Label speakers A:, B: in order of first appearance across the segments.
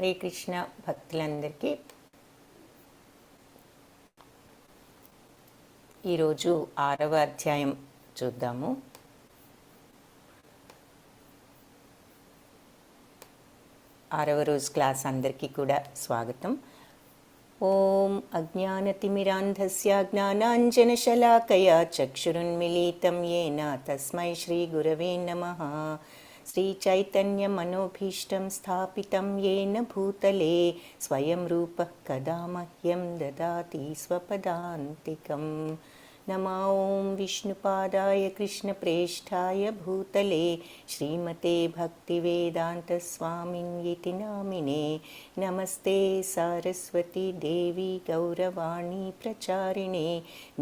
A: హరే కృష్ణ భక్తులందరికీ ఈరోజు 6వ అధ్యాయం చూద్దాము. ఆరవ రోజు క్లాస్ అందరికీ కూడా స్వాగతం. ఓం అజ్ఞానతిమిరాంధస్య జ్ఞానాంజనశలాకయా చక్షురున్మిళితం యేన తస్మై శ్రీగురవే నమః. శ్రీచైతన్యమనోభీష్టం స్థాపితం యేన భూతలే స్వయం రూపః కదా మహ్యం దదాతి స్వపదాంతికం. నమో ఓం విష్ణుపాదాయ కృష్ణప్రేష్ఠాయ భూతలే శ్రీమతే భక్తివేదాంతస్వామిన్యితి నామినే. నమస్తే సారస్వతీ దేవి గౌరవాణి ప్రచారిణే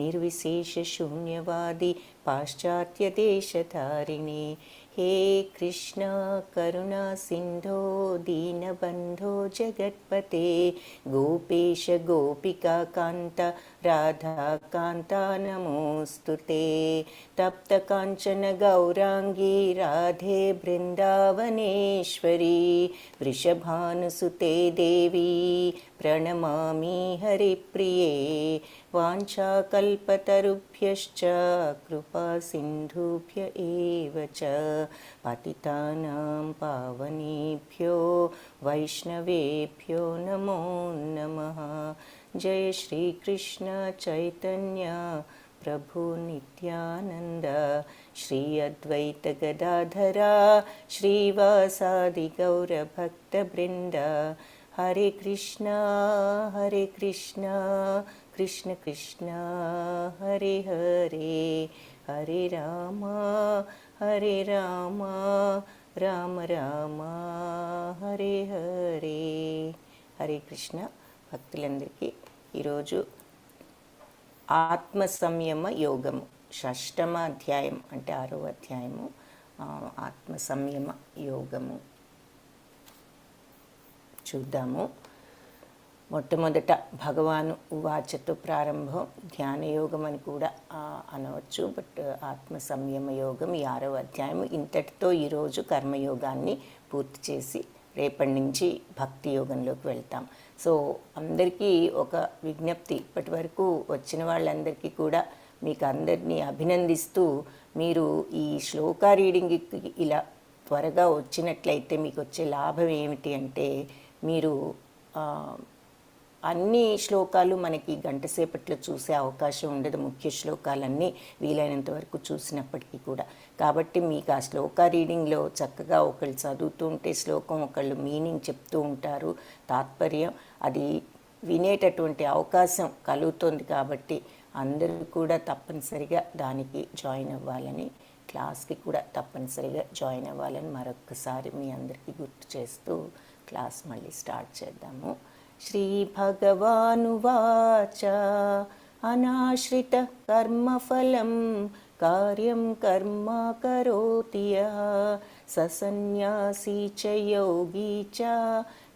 A: నిర్విశేషశూన్యవాది పాశ్చాత్యదేశధారిణే. हे कृष्ण करुणा सिंधो दीनबंधो जगत्पते गोपेश गोपिका कांता राधा कांता नमोस्तुते. तप्त कांचन गौरांगी राधे वृंदावनेश्वरी वृषभानुसुते देवी प्रणमामि हरिप्रिये. वाञ्छाकल्पतरुभ्यश्च कृपा सिन्धुभ्य एव च पतितानां पावनेभ्यो वैष्णवेभ्यो नमो नमः. जय श्री कृष्ण चैतन्य प्रभु नित्यानंद श्री अद्वैत गदाधरा श्रीवासादि गौर भक्त वृंद. हरे कृष्ण कृष्ण कृष्ण हरे हरे हरे राम राम राम हरे हरे. హరే కృష్ణ భక్తులందరికీ ఈరోజు ఆత్మ సంయమ యోగము షష్టమ అధ్యాయం అంటే 6వ అధ్యాయము ఆత్మ సంయమ యోగము చూద్దాము. మొట్టమొదట భగవాను ఉవాచతో ప్రారంభం ధ్యానయోగం అని కూడా అనవచ్చు. బట్ ఆత్మ సంయమ యోగం ఈ 6వ అధ్యాయం. ఇంతటితో ఈరోజు కర్మయోగాన్ని పూర్తి చేసి రేపటి నుంచి భక్తి యోగంలోకి వెళ్తాం. సో అందరికీ ఒక విజ్ఞప్తి, ఇప్పటి వరకు వచ్చిన వాళ్ళందరికీ కూడా మీకు అందరినీ అభినందిస్తూ, మీరు ఈ శ్లోక రీడింగ్కి ఇలా త్వరగా వచ్చినట్లయితే మీకు వచ్చే లాభం ఏమిటి అంటే, మీరు అన్ని శ్లోకాలు మనకి గంట సేపట్లో చూసే అవకాశం ఉండదు, ముఖ్య శ్లోకాలన్నీ వీలైనంత వరకు చూసినప్పటికీ కూడా. కాబట్టి మీకు ఆ శ్లోక రీడింగ్లో చక్కగా ఒకళ్ళు చదువుతూ ఉంటే శ్లోకం ఒకళ్ళు మీనింగ్ చెప్తూ ఉంటారు, తాత్పర్యం, అది వినేటటువంటి అవకాశం కలుగుతుంది. కాబట్టి అందరూ కూడా తప్పనిసరిగా దానికి జాయిన్ అవ్వాలని, క్లాస్కి కూడా తప్పనిసరిగా జాయిన్ అవ్వాలని మరొక్కసారి మీ అందరికీ గుర్తు చేస్తూ క్లాస్ మళ్ళీ స్టార్ట్ చేద్దాము. శ్రీ భగవానువాచ అనాశ్రిత కర్మఫలం కార్యం కర్మ కరోతి యః స సన్యాసీ చ యోగీ చ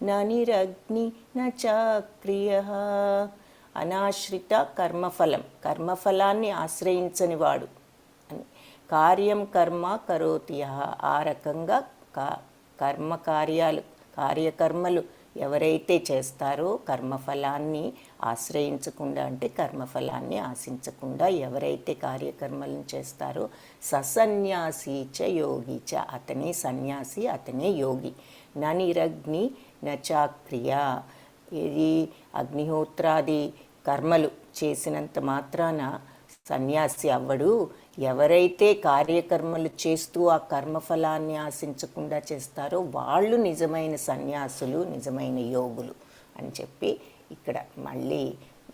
A: న నిరగ్ని న చాక్రియః. అనాశ్రిత కర్మఫలం, కర్మఫలాన్ని ఆశ్రయించని వాడు అని. కార్యం కర్మ కరోతి యః, ఆ రకంగా కార్యకర్మలు ఎవరైతే చేస్తారో, కర్మఫలాన్ని ఆశ్రయించకుండా అంటే కర్మఫలాన్ని ఆశించకుండా ఎవరైతే కార్యకర్మలను చేస్తారో, ససన్యాసీ చ యోగి చ, అతనే సన్యాసి, అతనే యోగి. న నిరగ్ని న చాక్రియ, ఇది అగ్నిహోత్రాది కర్మలు చేసినంత మాత్రాన సన్యాసి అవ్వడు. ఎవరైతే కార్యకర్మలు చేస్తూ ఆ కర్మఫలాన్ని ఆశించకుండా చేస్తారో వాళ్ళు నిజమైన సన్యాసులు, నిజమైన యోగులు అని చెప్పి ఇక్కడ మళ్ళీ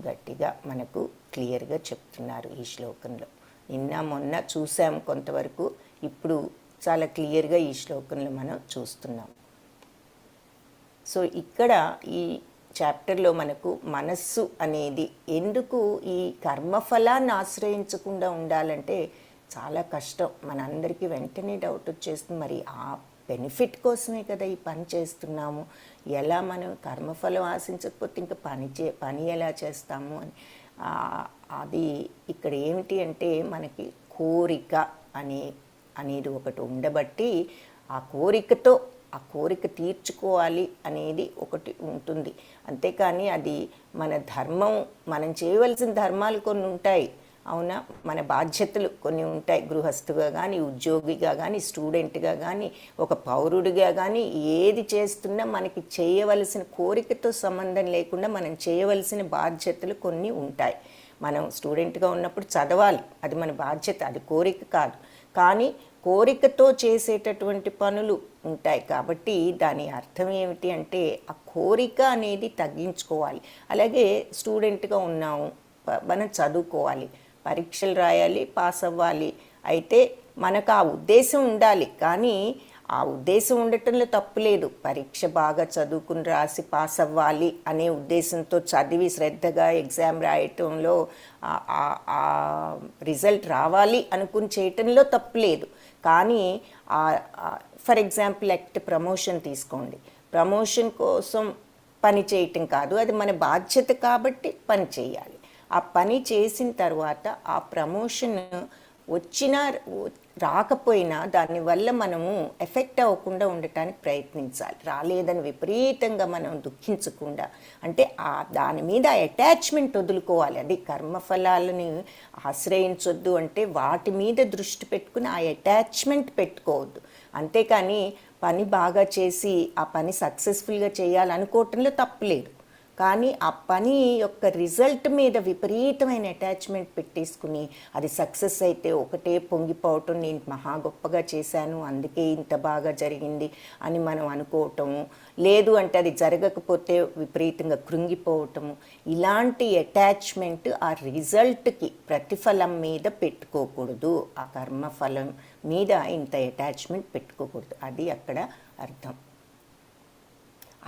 A: గట్టిగా మనకు క్లియర్గా చెప్తున్నారు ఈ శ్లోకంలో. నిన్న మొన్న చూసాం కొంతవరకు, ఇప్పుడు చాలా క్లియర్గా ఈ శ్లోకంలో మనం చూస్తున్నాం. సో ఇక్కడ ఈ చాప్టర్లో మనకు మనస్సు అనేది ఎందుకు ఈ కర్మఫలాన్ని ఆశ్రయించకుండా ఉండాలంటే చాలా కష్టం. మనందరికీ వెంటనే డౌట్ వచ్చేస్తుంది, మరి ఆ బెనిఫిట్ కోసమే కదా ఈ పని చేస్తున్నాము, ఎలా మనం కర్మఫలం ఆశించకపోతే ఇంకా పని ఎలా చేస్తాము అని. అది ఇక్కడ ఏమిటి అంటే మనకి కోరిక అనేది ఒకటి ఉండబట్టి, ఆ కోరికతో ఆ కోరిక తీర్చుకోవాలి అనేది ఒకటి ఉంటుంది. అంతేకాని అది మన ధర్మం, మనం చేయవలసిన ధర్మాలు కొన్ని ఉంటాయి, అవునా, మన బాధ్యతలు కొన్ని ఉంటాయి. గృహస్థుగా కానీ, ఉద్యోగిగా కానీ, స్టూడెంట్గా కానీ, ఒక పౌరుడిగా కానీ, ఏది చేస్తున్నా మనకి చేయవలసిన కోరికతో సంబంధం లేకుండా మనం చేయవలసిన బాధ్యతలు కొన్ని ఉంటాయి. మనం స్టూడెంట్గా ఉన్నప్పుడు చదవాలి, అది మన బాధ్యత, అది కోరిక కాదు. కానీ కోరికతో చేసేటటువంటి పనులు ఉంటాయి. కాబట్టి దాని అర్థం ఏమిటి అంటే ఆ కోరిక అనేది తగ్గించుకోవాలి. అలాగే స్టూడెంట్గా ఉన్నాము, మనం చదువుకోవాలి, పరీక్షలు రాయాలి, పాస్ అవ్వాలి. అయితే మనకు ఆ ఉద్దేశం ఉండాలి, కానీ ఆ ఉద్దేశం ఉండటంలో తప్పు లేదు. పరీక్ష బాగా చదువుకుని రాసి పాస్ అవ్వాలి అనే ఉద్దేశంతో చదివి శ్రద్ధగా ఎగ్జామ్ రాయటంలో రిజల్ట్ రావాలి అనుకుని చేయటంలో తప్పు లేదు. కానీ ఫర్ ఎగ్జాంపుల్ ప్రమోషన్ తీసుకోండి. ప్రమోషన్ కోసం పని చేయటం కాదు, అది మన బాధ్యత కాబట్టి పని చేయాలి. ఆ పని చేసిన తర్వాత ఆ ప్రమోషన్ వచ్చినా రాకపోయినా దానివల్ల మనము ఎఫెక్ట్ అవ్వకుండా ఉండటానికి ప్రయత్నించాలి. రాలేదని విపరీతంగా మనం దుఃఖించకుండా, అంటే దాని మీద అటాచ్మెంట్ వదులుకోవాలి. అది కర్మఫలాలని ఆశ్రయించొద్దు, అంటే వాటి మీద దృష్టి పెట్టుకుని ఆ అటాచ్మెంట్ పెట్టుకోవద్దు. అంతేకాని పని బాగా చేసి ఆ పని సక్సెస్ఫుల్గా చేయాలనుకోవటంలో తప్పులేదు. కానీ ఆ పని యొక్క రిజల్ట్ మీద విపరీతమైన అటాచ్మెంట్ పెట్టేసుకుని అది సక్సెస్ అయితే ఒకటే పొంగిపోవటం, నేను మహా గొప్పగా చేశాను అందుకే ఇంత బాగా జరిగింది అని మనం అనుకోవటము, లేదు అంటే అది జరగకపోతే విపరీతంగా కృంగిపోవటము, ఇలాంటి అటాచ్మెంట్ ఆ రిజల్ట్కి ప్రతిఫలం మీద పెట్టుకోకూడదు. ఆ కర్మఫలం మీద ఇంత అటాచ్మెంట్ పెట్టుకోకూడదు, అది అక్కడ అర్థం.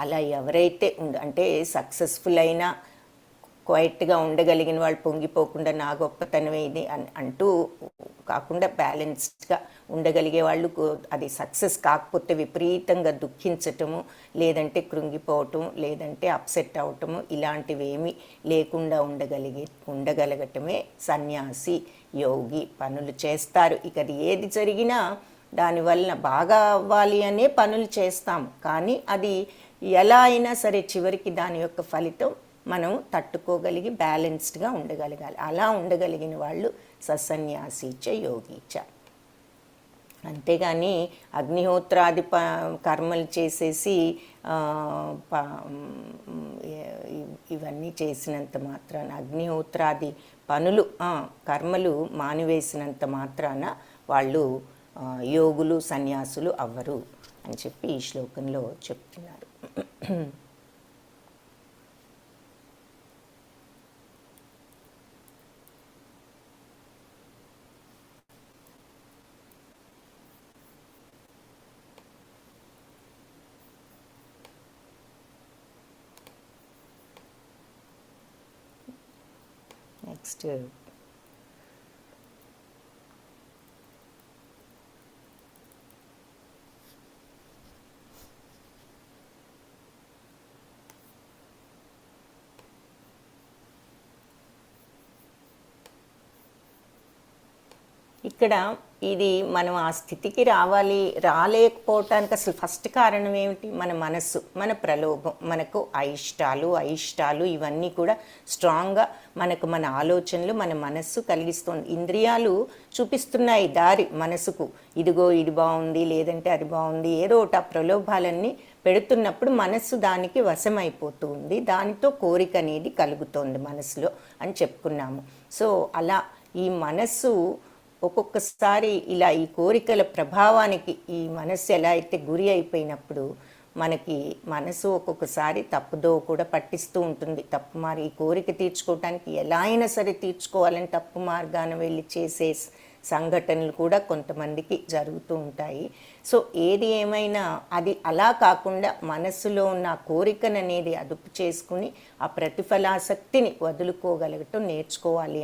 A: అలా ఎవరైతే అంటే సక్సెస్ఫుల్ అయినా క్వైట్గా ఉండగలిగిన వాళ్ళు, పొంగిపోకుండా నా గొప్పతనమే ఇది అంటూ కాకుండా బ్యాలెన్స్డ్గా ఉండగలిగే వాళ్ళు, అది సక్సెస్ కాకపోతే విపరీతంగా దుఃఖించటము, లేదంటే కృంగిపోవటం, లేదంటే అప్సెట్ అవటము, ఇలాంటివి ఏమీ లేకుండా ఉండగలగటమే సన్యాసి, యోగి. పనులు చేస్తారు, ఇక అది ఏది జరిగినా దానివల్ల బాగా అవ్వాలి అనే పనులు చేస్తాం, కానీ అది ఎలా అయినా సరే చివరికి దాని యొక్క ఫలితం మనం తట్టుకోగలిగి బ్యాలెన్స్డ్గా ఉండగలగాలి. అలా ఉండగలిగిన వాళ్ళు ససన్యాసీచ యోగీచ. అంతేగాని అగ్నిహోత్రాది కర్మలు చేసేసి ఇవన్నీ చేసినంత మాత్రాన, అగ్నిహోత్రాది పనులు కర్మలు మానివేసినంత మాత్రాన వాళ్ళు యోగులు సన్యాసులు అవ్వరు అని చెప్పి ఈ శ్లోకంలో చెప్తున్నారు. నెక్స్ట్ ఇక్కడ ఇది మనం ఆ స్థితికి రాలేకపోవటానికి అసలు ఫస్ట్ కారణం ఏమిటి? మన మనస్సు, మన ప్రలోభం, మనకు అయిష్టాలు ఇవన్నీ కూడా స్ట్రాంగ్గా మన ఆలోచనలు, మన మనస్సు కలిగిస్తుంది. ఇంద్రియాలు చూపిస్తున్నాయి దారి మనసుకు, ఇదిగో ఇది బాగుంది, లేదంటే అది బాగుంది, ఏదో ఒకటి ఆ ప్రలోభాలన్నీ పెడుతున్నప్పుడు మనస్సు దానికి వశమైపోతూ ఉంది, దానితో కోరిక అనేది కలుగుతోంది మనసులో అని చెప్పుకున్నాము. సో అలా ఈ మనస్సు ఒక్కొక్కసారి ఇలా ఈ కోరికల ప్రభావానికి ఈ మనస్సు ఎలా అయితే గురి అయిపోయినప్పుడు మనకి మనసు ఒక్కొక్కసారి తప్పుదో కూడా పట్టిస్తూ ఉంటుంది. ఈ కోరిక తీర్చుకోవటానికి ఎలా అయినా సరే తీర్చుకోవాలని తప్పు మార్గాన వెళ్ళి చేసే సంఘటనలు కూడా కొంతమందికి జరుగుతూ ఉంటాయి. సో ఏది ఏమైనా అది అలా కాకుండా మనస్సులో ఉన్న కోరికను అనేది అదుపు చేసుకుని ఆ ప్రతిఫలాసక్తిని వదులుకోగలగటం నేర్చుకోవాలి.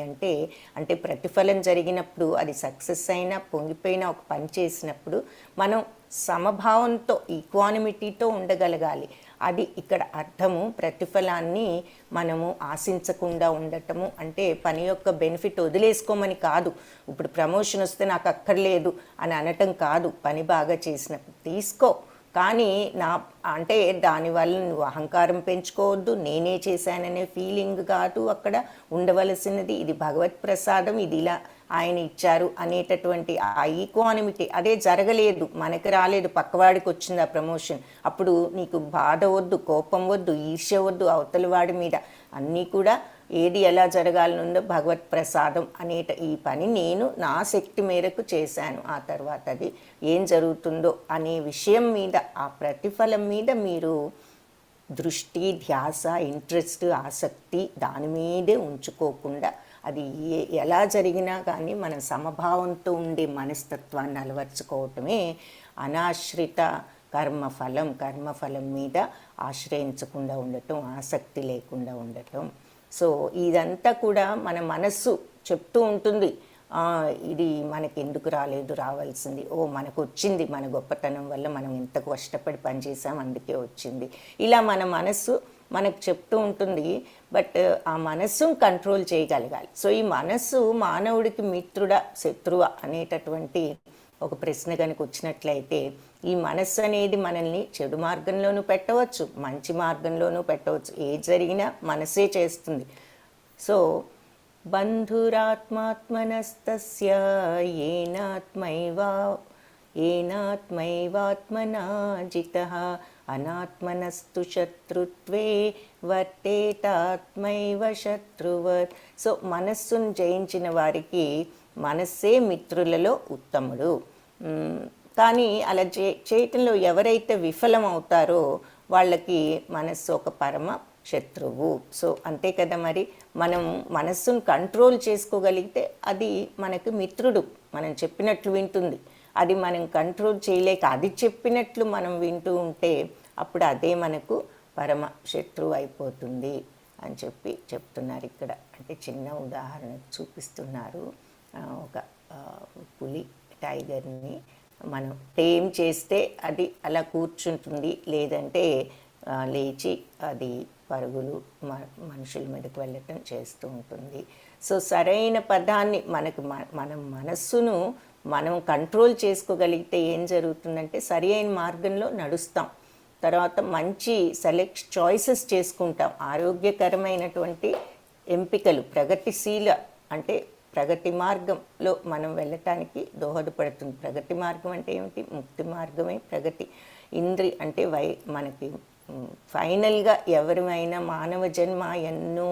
A: అంటే ప్రతిఫలం జరిగినప్పుడు అది సక్సెస్ అయినా పొంగిపోయినా ఒక పని చేసినప్పుడు మనం సమభావంతో, ఈక్వానిమిటీతో ఉండగలగాలి. అది ఇక్కడ అర్థము. ప్రతిఫలాన్ని మనము ఆశించకుండా ఉండటము అంటే పని యొక్క బెనిఫిట్ వదిలేసుకోమని కాదు. ఇప్పుడు ప్రమోషన్ వస్తే నాకు అక్కర్లేదు అని అనటం కాదు. పని బాగా చేసినప్పుడు తీసుకో, కానీ నా అంటే దానివల్ల నువ్వు అహంకారం పెంచుకోవద్దు, నేనే చేశాననే ఫీలింగ్ కాదు అక్కడ ఉండవలసినది. ఇది భగవత్ ప్రసాదం, ఇది ఇలా ఆయన ఇచ్చారు అనేటటువంటి ఆ ఈక్వానిమిటీ అదే జరగలేదు, మనకి రాలేదు, పక్కవాడికి వచ్చింది ఆ ప్రమోషన్. అప్పుడు నీకు బాధ వద్దు, కోపం వద్దు, ఈర్ష్య వద్దు అవతలి వాడి మీద. అన్నీ కూడా ఏది ఎలా జరగాలనుందో భగవత్ ప్రసాదం ఈ పని నేను నా శక్తి మేరకు చేశాను. ఆ తర్వాత అది ఏం జరుగుతుందో అనే విషయం మీద, ఆ ప్రతిఫలం మీద మీరు దృష్టి, ధ్యాస, ఇంట్రెస్ట్, ఆసక్తి దాని మీదే ఉంచుకోకుండా అది ఎలా జరిగినా కానీ మనం సమభావంతో ఉండే మనస్తత్వాన్ని అలవర్చుకోవటమే అనాశ్రిత కర్మఫలం మీద ఆశ్రయించకుండా ఉండటం, ఆసక్తి లేకుండా ఉండటం. సో ఇదంతా కూడా మన మనస్సు చెప్తూ ఉంటుంది, ఇది మనకి ఎందుకు రాలేదు, రావాల్సింది, మనకు వచ్చింది, మన గొప్పతనం వల్ల మనం ఎంత కష్టపడి పనిచేసాం అందుకే వచ్చింది, ఇలా మన మనస్సు మనకు చెప్తూ ఉంటుంది. బట్ ఆ మనస్సును కంట్రోల్ చేయగలగాలి. సో ఈ మనస్సు మానవుడికి మిత్రుడా శత్రువా అనేటటువంటి ఒక ప్రశ్న కనుక వచ్చినట్లయితే, ఈ మనస్సు అనేది మనల్ని చెడు మార్గంలోనూ పెట్టవచ్చు, మంచి మార్గంలోనూ పెట్టవచ్చు. ఏది జరిగినా మనసే చేస్తుంది. సో బంధురాత్మాత్మనస్తస్య ఏనాత్మైవాత్మనా జితః అనాత్మనస్తు శత్రుత్వే వర్తేతాత్మైవ శత్రువత్. సో మనస్సును జయించిన వారికి మనస్సే మిత్రులలో ఉత్తముడు. కానీ అలా చేయటంలో ఎవరైతే విఫలమవుతారో వాళ్ళకి మనస్సు ఒక పరమ శత్రువు. సో అంతే కదా, మరి మనం మనస్సును కంట్రోల్ చేసుకోగలిగితే అది మనకు మిత్రుడు, మనం చెప్పినట్లు వింటుంది. అది మనం కంట్రోల్ చేయలేక అది చెప్పినట్లు మనం వింటూ ఉంటే అప్పుడు అదే మనకు పరమ శత్రువు అయిపోతుంది అని చెప్తున్నారు ఇక్కడ. అంటే చిన్న ఉదాహరణ చూపిస్తున్నారు. ఒక పులి, టైగర్ని మనం టేమ్ చేస్తే అది అలా కూర్చుంటుంది, లేదంటే లేచి అది పరుగులు మనుషుల మీదకి వెళ్ళటం చేస్తూ ఉంటుంది. సో సరైన పదాన్ని మనం మనస్సును మనం కంట్రోల్ చేసుకోగలిగితే ఏం జరుగుతుందంటే సరి అయిన మార్గంలో నడుస్తాం. తర్వాత మంచి చాయిసెస్ చేసుకుంటాం, ఆరోగ్యకరమైనటువంటి ఎంపికలు, ప్రగతిశీల అంటే ప్రగతి మార్గంలో మనం వెళ్ళటానికి దోహదపడుతుంది. ప్రగతి మార్గం అంటే ఏమిటి? ముక్తి మార్గమే ప్రగతి. అంటే మనకి ఫైనల్గా ఎవరిమైనా మానవ జన్మ ఎన్నో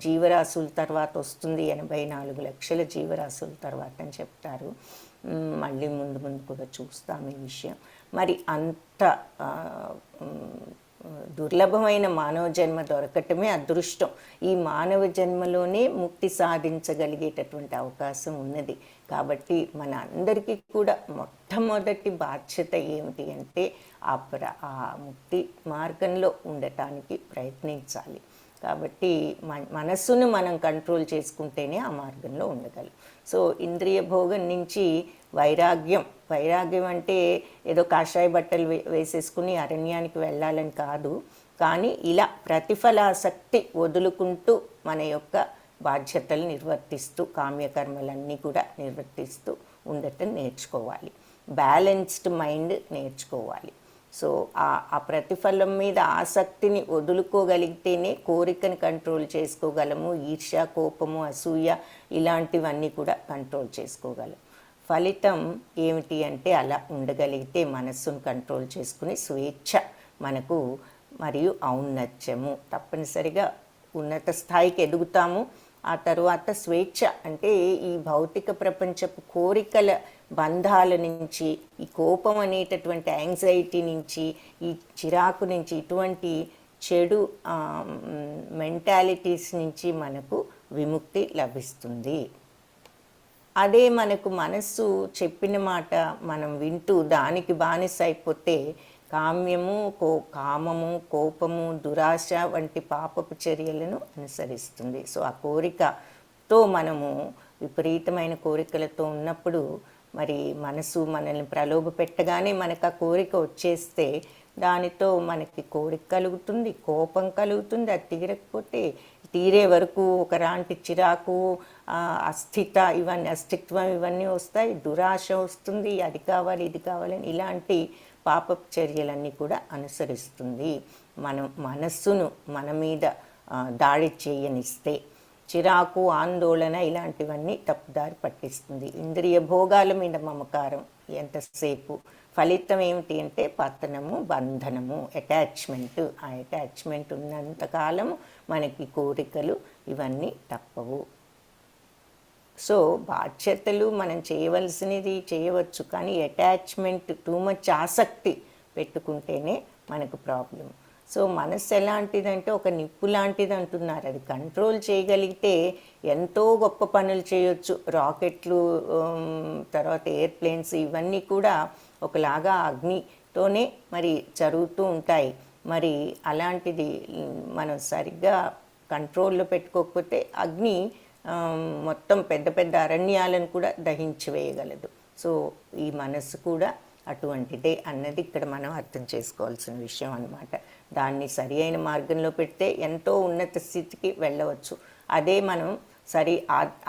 A: జీవరాశుల తర్వాత వస్తుంది, 84 లక్షల జీవరాశుల తర్వాత అని చెప్తారు. మళ్ళీ ముందు కూడా చూస్తాం ఈ విషయం. మరి అంత దుర్లభమైన మానవ జన్మ దొరకటమే అదృష్టం. ఈ మానవ జన్మలోనే ముక్తి సాధించగలిగేటటువంటి అవకాశం ఉన్నది. కాబట్టి మన అందరికీ కూడా మొట్టమొదటి బాధ్యత ఏమిటి అంటే ఆ ముక్తి మార్గంలో ఉండటానికి ప్రయత్నించాలి. కాబట్టి మనస్సును మనం కంట్రోల్ చేసుకుంటేనే ఆ మార్గంలో ఉండగలం. సో ఇంద్రియ భోగం నుంచి వైరాగ్యం అంటే ఏదో కాషాయ బట్టలు వేసేసుకుని అరణ్యానికి వెళ్ళాలని కాదు, కానీ ఇలా ప్రతిఫలాసక్తి వదులుకుంటూ మన యొక్క బాధ్యతలు నిర్వర్తిస్తూ, కామ్యకర్మలన్నీ కూడా నిర్వర్తిస్తూ ఉండటం నేర్చుకోవాలి. బ్యాలెన్స్డ్ మైండ్ నేర్చుకోవాలి. సో ఆ ప్రతిఫలం మీద ఆసక్తిని వదులుకోగలిగితేనే కోరికని కంట్రోల్ చేసుకోగలము. ఈర్ష్య, కోపము, అసూయ ఇలాంటివన్నీ కూడా కంట్రోల్ చేసుకోగలం. ఫలితం ఏమిటి అంటే అలా ఉండగలిగితే మనస్సును కంట్రోల్ చేసుకుని స్వేచ్ఛ మనకు మరియు ఔన్నత్యము, తప్పనిసరిగా ఉన్నత స్థాయికి ఎదుగుతాము. ఆ తరువాత స్వేచ్ఛ అంటే ఈ భౌతిక ప్రపంచపు కోరికల బంధాల నుంచి, ఈ కోపం అనేటటువంటి యాంగ్జైటీ నుంచి, ఈ చిరాకు నుంచి, ఇటువంటి చెడు మెంటాలిటీస్ నుంచి మనకు విముక్తి లభిస్తుంది. అదే మనకు మనస్సు చెప్పిన మాట మనం వింటూ దానికి బానిస అయిపోతే కామము, కోపము, దురాశ వంటి పాపపు చర్యలను అనుసరిస్తుంది. సో ఆ కోరికతో మనము విపరీతమైన కోరికలతో ఉన్నప్పుడు మరి మనసు మనల్ని ప్రలోభ పెట్టగానే మనకు ఆ కోరిక వచ్చేస్తే దానితో మనకి కోరిక కలుగుతుంది, కోపం కలుగుతుంది. అది తీరకపోతే తీరే వరకు ఒకలాంటి చిరాకు, అస్థిత్వం ఇవన్నీ వస్తాయి. దురాశ వస్తుంది, అది కావాలి ఇది కావాలని. ఇలాంటి పాపపు చర్యలన్నీ కూడా అనుసరిస్తుంది. మనం మనస్సును మన మీద దాడి చేయనిస్తే చిరాకు, ఆందోళన ఇలాంటివన్నీ తప్పుదారి పట్టిస్తుంది. ఇంద్రియ భోగాల మీద మమకారం ఎంతసేపు, ఫలితం ఏమిటి అంటే పతనము, బంధనము, అటాచ్మెంట్. ఆ అటాచ్మెంట్ ఉన్నంతకాలము మనకి కోరికలు ఇవన్నీ తప్పవు. సో బాధ్యతలు మనం చేయవలసినది చేయవచ్చు, కానీ అటాచ్మెంట్, టూ మచ్ ఆసక్తి పెట్టుకుంటేనే మనకు ప్రాబ్లం. సో మనస్సు ఎలాంటిదంటే ఒక నిప్పు లాంటిది అంటున్నారు. అది కంట్రోల్ చేయగలిగితే ఎంతో గొప్ప పనులు చేయొచ్చు. రాకెట్లు, తర్వాత ఎయిర్ప్లేన్స్, ఇవన్నీ కూడా ఒకలాగా అగ్నితోనే మరి జరుగుతూ ఉంటాయి. మరి అలాంటిది మనం సరిగ్గా కంట్రోల్లో పెట్టుకోకపోతే అగ్ని మొత్తం పెద్ద పెద్ద అరణ్యాలను కూడా దహించి వేయగలదు. సో ఈ మనస్సు కూడా అటువంటిదే అన్నది ఇక్కడ మనం అర్థం చేసుకోవాల్సిన విషయం అన్నమాట. దాన్ని సరి అయిన మార్గంలో పెడితే ఎంతో ఉన్నత స్థితికి వెళ్ళవచ్చు. అదే మనం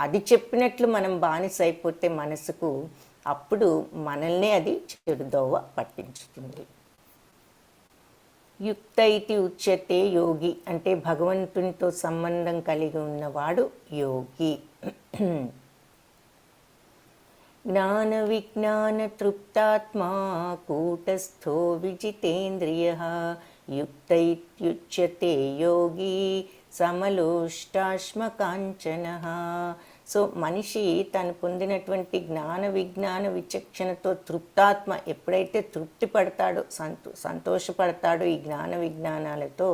A: అది చెప్పినట్లు మనం బానిస అయిపోతే మనసుకు, అప్పుడు మనల్నే అది చెడుదోవ పట్టించుతుంది. యుక్త ఇతి ఉచ్యతే యోగి అంటే భగవంతునితో సంబంధం కలిగి ఉన్నవాడు యోగి. జ్ఞాన విజ్ఞాన తృప్తాత్మా కూటస్థో విజితేంద్రియః యుక్త ఇత్యుచ్యతే యోగి సమలోష్టాశ్మకాంచనః. సో మనిషి తను పొందినటువంటి జ్ఞాన విజ్ఞాన విచక్షణతో తృప్తాత్మ ఎప్పుడైతే తృప్తి పడతాడో, సంతోషపడతాడో ఈ జ్ఞాన విజ్ఞానాలతో,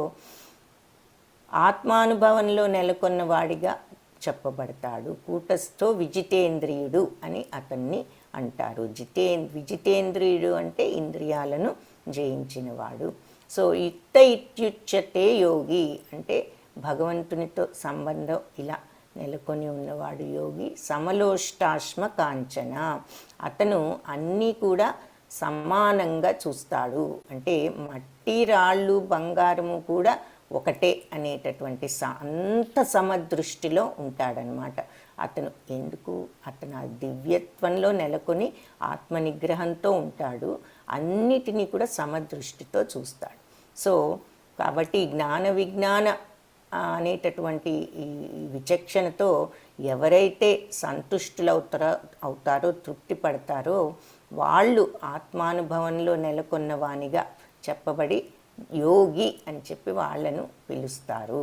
A: ఆత్మానుభవంలో నెలకొన్న వాడిగా చెప్పబడతాడు. కూటస్థో విజితేంద్రియుడు అని అతన్ని అంటారు. విజితేంద్రియుడు అంటే ఇంద్రియాలను జయించినవాడు. సో యుక్త ఇత్యుచ్యతే యోగి అంటే భగవంతునితో సంబంధం ఇలా నెలకొని ఉన్నవాడు యోగి. సమలోష్టాశ్మ కాంచన, అతను అన్నీ కూడా సమానంగా చూస్తాడు. అంటే మట్టి, రాళ్ళు, బంగారము కూడా ఒకటే అనేటటువంటి అంత సమదృష్టిలో ఉంటాడనమాట అతను. ఎందుకు? అతను ఆ దివ్యత్వంలో నెలకొని ఆత్మనిగ్రహంతో ఉంటాడు. అన్నిటినీ కూడా సమదృష్టితో చూస్తాడు. సో కాబట్టి జ్ఞాన విజ్ఞాన అనేటటువంటి ఈ విచక్షణతో ఎవరైతే అవుతారో తృప్తి పడతారో వాళ్ళు ఆత్మానుభవంలో నెలకొన్న వానిగా చెప్పబడి యోగి అని చెప్పి వాళ్ళను పిలుస్తారు.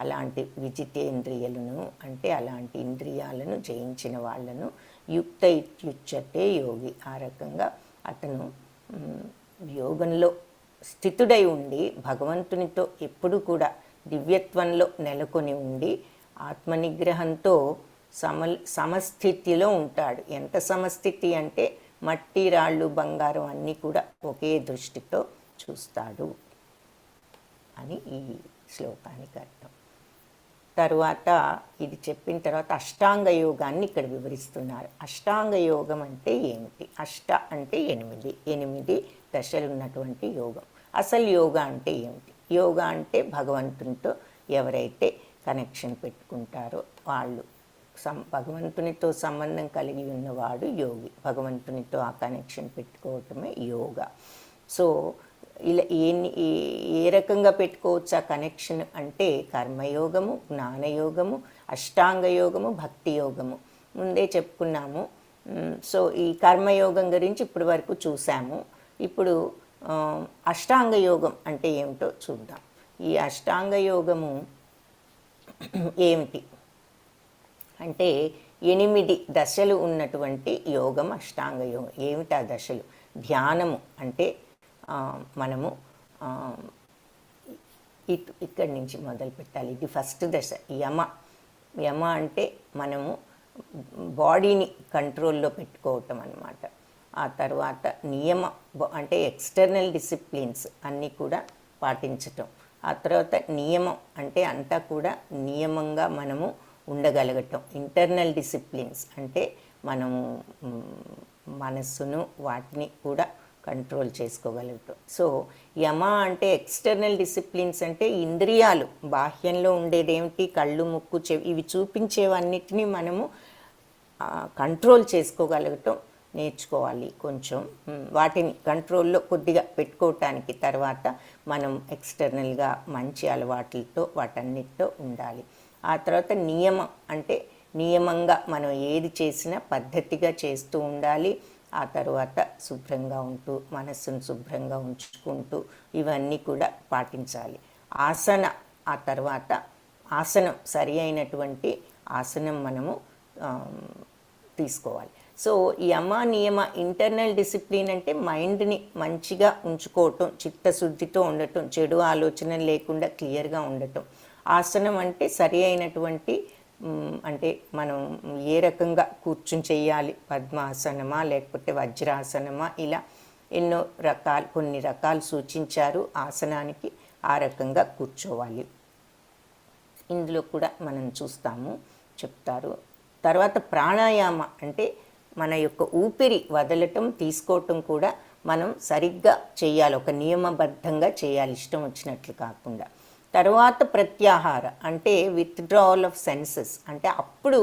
A: అలాంటి విజితేంద్రియాలను అంటే అలాంటి ఇంద్రియాలను జయించిన వాళ్ళను యుక్త ఇత్యుచ్యతే యోగి. ఆ రకంగా అతను యోగంలో స్థితుడై ఉండి భగవంతునితో ఎప్పుడు కూడా దివ్యత్వంలో నెలకొని ఉండి ఆత్మనిగ్రహంతో సమస్థితిలో ఉంటాడు. ఎంత సమస్థితి అంటే మట్టి, రాళ్ళు, బంగారం అన్నీ కూడా ఒకే దృష్టితో చూస్తాడు అని ఈ శ్లోకానికి అర్థం. తరువాత ఇది చెప్పిన తర్వాత అష్టాంగ యోగాన్ని ఇక్కడ వివరిస్తున్నారు. అష్టాంగ యోగం అంటే ఏమిటి? అష్ట అంటే 8 దశలు ఉన్నటువంటి యోగం. అసలు యోగా అంటే ఏమిటి? యోగా అంటే భగవంతునితో ఎవరైతే కనెక్షన్ పెట్టుకుంటారో వాళ్ళు, భగవంతునితో సంబంధం కలిగి ఉన్నవాడు యోగి. భగవంతునితో ఆ కనెక్షన్ పెట్టుకోవటమే యోగా. సో ఇలా ఏ రకంగా పెట్టుకోవచ్చు ఆ కనెక్షన్ అంటే కర్మయోగము, జ్ఞానయోగము, అష్టాంగ యోగము, భక్తి యోగము ముందే చెప్పుకున్నాము. సో ఈ కర్మయోగం గురించి ఇప్పటి వరకు చూసాము. ఇప్పుడు అష్టాంగ యోగం అంటే ఏమిటో చూద్దాం. ఈ అష్టాంగ యోగము ఏమిటి అంటే 8 దశలు ఉన్నటువంటి యోగం అష్టాంగ యోగం. ఏమిటి ఆ దశలు? ధ్యానము అంటే మనము ఇక్కడి నుంచి మొదలు పెట్టాలి. ఇది ఫస్ట్ దశ. యమ అంటే మనము బాడీని కంట్రోల్లో పెట్టుకోవటం అన్నమాట. ఆ తర్వాత నియమ అంటే ఎక్స్టర్నల్ డిసిప్లిన్స్ అన్నీ కూడా పాటించటం. ఆ తర్వాత నియమం అంటే అంతా కూడా నియమంగా మనము ఉండగలగటం. ఇంటర్నల్ డిసిప్లిన్స్ అంటే మనము మనస్సును వాటిని కూడా కంట్రోల్ చేసుకోగలుగుతాం. సో యమ అంటే ఎక్స్టర్నల్ డిసిప్లిన్స్ అంటే ఇంద్రియాలు, బాహ్యంలో ఉండేదేమిటి, కళ్ళు, ముక్కు, చెవి, ఇవి చూపించేవన్నిటినీ మనము కంట్రోల్ చేసుకోగలగటం నేర్చుకోవాలి కొంచెం. వాటిని కంట్రోల్లో కొద్దిగా పెట్టుకోవటానికి తర్వాత మనం ఎక్స్టర్నల్గా మంచి అలవాట్లతో వాటన్నిటితో ఉండాలి. ఆ తర్వాత నియమం అంటే నియమంగా మనం ఏది చేసినా పద్ధతిగా చేస్తూ ఉండాలి. ఆ తర్వాత శుభ్రంగా ఉంటూ మనస్సును శుభ్రంగా ఉంచుకుంటూ ఇవన్నీ కూడా పాటించాలి. ఆసన ఆ తర్వాత ఆసనం సరి అయినటువంటి ఆసనం మనము తీసుకోవాలి. సో ఈ యమ నియమ ఇంటర్నల్ డిసిప్లిన్ అంటే మైండ్ని మంచిగా ఉంచుకోవటం, చిత్తశుద్ధితో ఉండటం, చెడు ఆలోచన లేకుండా క్లియర్గా ఉండటం. ఆసనం అంటే సరి అయినటువంటి అంటే మనం ఏ రకంగా కూర్చుని చేయాలి, పద్మాసనమా లేకపోతే వజ్రాసనమా, ఇలా ఎన్నో రకాలు కొన్ని రకాలు సూచించారు ఆసనానికి. ఆ రకంగా కూర్చోవాలి. ఇందులో కూడా మనం చూస్తాము, చెప్తారు. తర్వాత ప్రాణాయామ అంటే మన యొక్క ఊపిరి వదలటం తీసుకోవటం కూడా మనం సరిగ్గా చేయాలి, ఒక నియమబద్ధంగా చేయాలి, ఇష్టం వచ్చినట్లు కాకుండా. తర్వాత ప్రత్యాహార అంటే విత్డ్రావల్ ఆఫ్ సెన్సెస్ అంటే అప్పుడు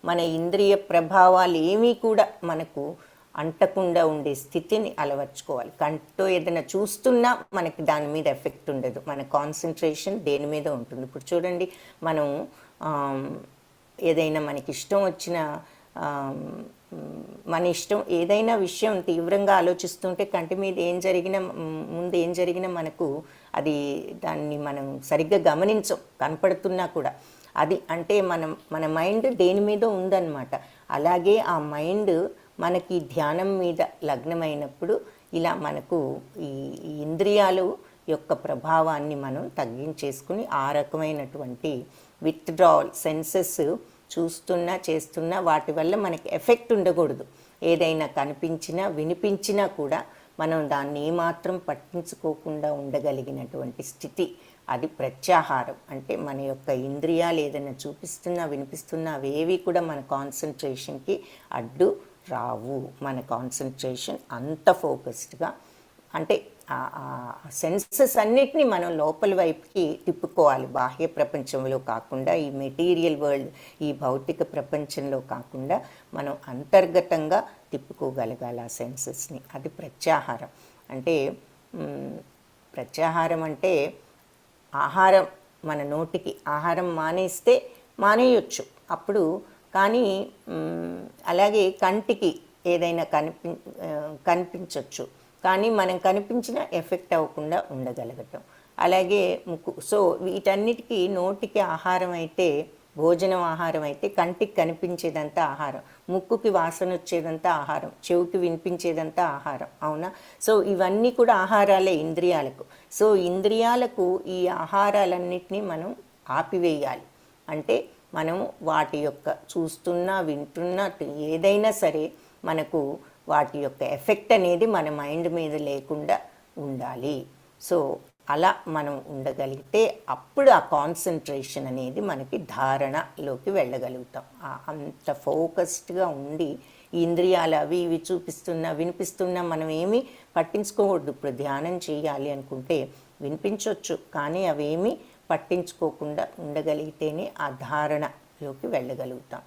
A: మన ఇంద్రియ ప్రభావాలు ఏమీ కూడా మనకు అంటకుండా ఉండే స్థితిని అలవర్చుకోవాలి. కంటితో ఏదైనా చూస్తున్నా మనకి దాని మీద ఎఫెక్ట్ ఉండదు, మన కాన్సన్ట్రేషన్ దేని మీద ఉంటుంది. ఇప్పుడు చూడండి, మనం ఏదైనా మనకి ఇష్టం వచ్చిన మన ఇష్టం ఏదైనా విషయం తీవ్రంగా ఆలోచిస్తుంటే కంటి మీద ఏం జరిగినా ముందు ఏం జరిగినా మనకు అది దాన్ని మనం సరిగ్గా గమనించం, కనపడుతున్నా కూడా. అది అంటే మన మైండ్ దేని మీద ఉందన్నమాట. అలాగే ఆ మైండ్ మనకి ధ్యానం మీద లగ్నమైనప్పుడు ఇలా మనకు ఈ ఇంద్రియాలు యొక్క ప్రభావాన్ని మనం తగ్గించేసుకుని ఆ రకమైనటువంటి విత్డ్రావల్ సెన్సెస్ చూస్తున్నా చేస్తున్నా వాటి వల్ల మనకి ఎఫెక్ట్ ఉండకూడదు. ఏదైనా కనిపించినా వినిపించినా కూడా మనం దాన్ని ఏమాత్రం పట్టించుకోకుండా ఉండగలిగినటువంటి స్థితి, అది ప్రత్యాహారం. అంటే మన యొక్క ఇంద్రియాలు ఏదైనా చూపిస్తున్నా వినిపిస్తున్నా అవేవి కూడా మన కాన్సన్ట్రేషన్కి అడ్డు రావు. మన కాన్సన్ట్రేషన్ అంత ఫోకస్డ్గా అంటే సెన్సెస్ అన్నిటినీ మనం లోపల వైపుకి తిప్పుకోవాలి, బాహ్య ప్రపంచంలో కాకుండా, ఈ మెటీరియల్ వరల్డ్ ఈ భౌతిక ప్రపంచంలో కాకుండా మనం అంతర్గతంగా తిప్పుకోగలగాలి ఆ సెన్సెస్ని. అది ప్రత్యాహారం. అంటే ప్రత్యాహారం అంటే ఆహారం, మన నోటికి ఆహారం మానేస్తే మానేయొచ్చు అప్పుడు, కానీ అలాగే కంటికి ఏదైనా కనిపించవచ్చు, కానీ మనం కనిపించిన ఎఫెక్ట్ అవ్వకుండా ఉండగలగటం. అలాగే ముక్కు. సో వీటన్నిటికీ నోటికి ఆహారం అయితే, భోజనం ఆహారం అయితే, కంటికి కనిపించేదంతా ఆహారం, ముక్కుకి వాసన వచ్చేదంతా ఆహారం, చెవికి వినిపించేదంతా ఆహారం, అవునా? సో ఇవన్నీ కూడా ఆహారాలే ఇంద్రియాలకు. సో ఇంద్రియాలకు ఈ ఆహారాలన్నిటినీ మనం ఆపివేయాలి. అంటే మనం వాటి యొక్క చూస్తున్నా వింటున్నా ఏదైనా సరే మనకు వాటి యొక్క ఎఫెక్ట్ అనేది మన మైండ్ మీద లేకుండా ఉండాలి. సో అలా మనం ఉండగలిగితే అప్పుడు ఆ కాన్సన్ట్రేషన్ అనేది మనకి ధారణలోకి వెళ్ళగలుగుతాం. అంత ఫోకస్డ్గా ఉండి ఇంద్రియాలు అవి ఇవి చూపిస్తున్నా వినిపిస్తున్నా మనం ఏమీ పట్టించుకోకూడదు. ఇప్పుడు ధ్యానం చేయాలి అనుకుంటే వినిపించవచ్చు, కానీ అవేమీ పట్టించుకోకుండా ఉండగలిగితేనే ఆ ధారణలోకి వెళ్ళగలుగుతాం.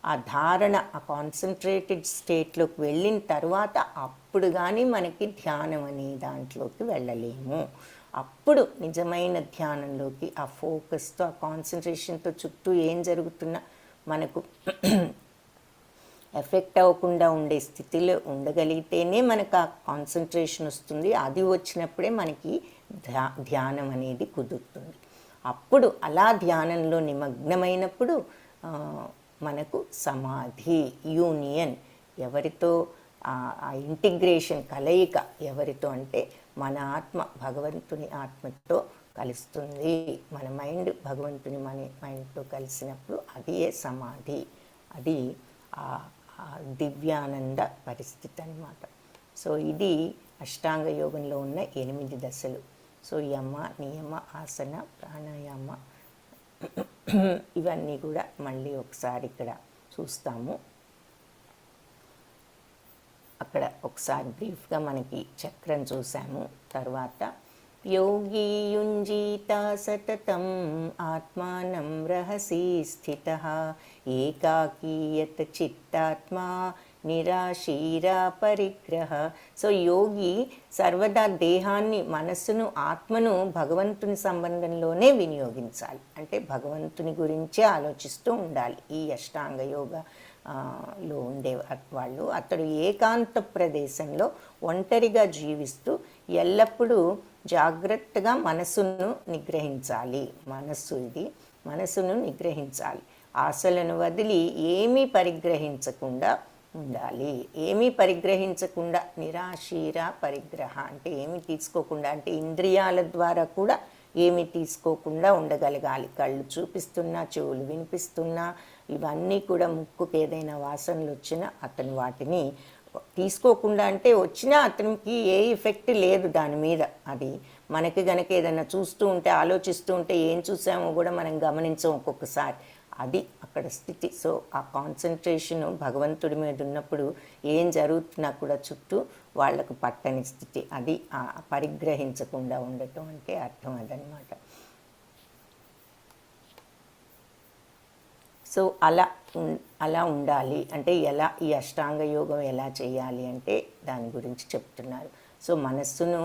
A: ఆ ధారణ, ఆ కాన్సన్ట్రేటెడ్ స్టేట్లోకి వెళ్ళిన తర్వాత అప్పుడు కానీ మనకి ధ్యానం అనే దాంట్లోకి వెళ్ళలేము. అప్పుడు నిజమైన ధ్యానంలోకి ఆ ఫోకస్తో, ఆ కాన్సన్ట్రేషన్తో చుట్టూ ఏం జరుగుతున్నా మనకు ఎఫెక్ట్ అవ్వకుండా ఉండే స్థితిలో ఉండగలిగితేనే మనకు ఆ కాన్సన్ట్రేషన్ వస్తుంది. అది వచ్చినప్పుడే మనకి ధ్యానం అనేది కుదురుతుంది. అప్పుడు అలా ధ్యానంలో నిమగ్నమైనప్పుడు మనకు సమాధి, యూనియన్, ఎవరితో ఆ ఇంటిగ్రేషన్, కలయిక ఎవరితో అంటే మన ఆత్మ భగవంతుని ఆత్మతో కలుస్తుంది. మన మైండ్ భగవంతుని మైండ్తో కలిసినప్పుడు అది సమాధి, అది దివ్యానంద పరిస్థితి అన్నమాట. సో ఇది అష్టాంగ యోగంలో ఉన్న 8 దశలు. సో యమ, నియమ, ఆసన, ప్రాణాయామ ఇవన్నీ కూడా మళ్ళీ ఒకసారి ఇక్కడ చూస్తాము. అక్కడ ఒకసారి బ్రీఫ్గా మనకి చక్రం చూసాము. తర్వాత యోగి యుంజీత సతతం ఆత్మానం రహసి స్థితః ఏకాకీయత చిత్తాత్మా నిరాశీర పరిగ్రహ. సో యోగి సర్వదా దేహాన్ని, మనస్సును, ఆత్మను భగవంతుని సంబంధంలోనే వినియోగించాలి. అంటే భగవంతుని గురించే ఆలోచిస్తూ ఉండాలి. ఈ అష్టాంగ యోగ లో ఉండే వాళ్ళు అతడు ఏకాంత ప్రదేశంలో ఒంటరిగా జీవిస్తూ ఎల్లప్పుడూ జాగ్రత్తగా మనసును నిగ్రహించాలి. మనసును నిగ్రహించాలి. ఆశలను వదిలి ఏమీ పరిగ్రహించకుండా ఉండాలి. ఏమీ పరిగ్రహించకుండా, నిరాశీర పరిగ్రహ అంటే ఏమీ తీసుకోకుండా, అంటే ఇంద్రియాల ద్వారా కూడా ఏమీ తీసుకోకుండా ఉండగలగాలి. కళ్ళు చూపిస్తున్నా, చెవులు వినిపిస్తున్నా, ఇవన్నీ కూడా ముక్కుకు ఏదైనా వాసనలు వచ్చినా అతను వాటిని తీసుకోకుండా, అంటే వచ్చినా అతనికి ఏ ఎఫెక్ట్ లేదు దాని మీద. అది మనకి గనక ఏదైనా చూస్తూ ఉంటే, ఆలోచిస్తూ ఉంటే ఏం చూసామో కూడా మనం గమనించం ఒక్కొక్కసారి. అది అక్కడ స్థితి. సో ఆ కాన్సన్ట్రేషను భగవంతుడి మీద ఉన్నప్పుడు ఏం జరుగుతున్నా కూడా చుట్టూ వాళ్లకు పట్టని స్థితి. అది పరిగ్రహించకుండా ఉండటం అంటే అర్థం అదనమాట. సో అలా ఉండాలి. అంటే ఎలా ఈ అష్టాంగ యోగం ఎలా చేయాలి అంటే దాని గురించి చెప్తున్నారు. సో మనస్సును,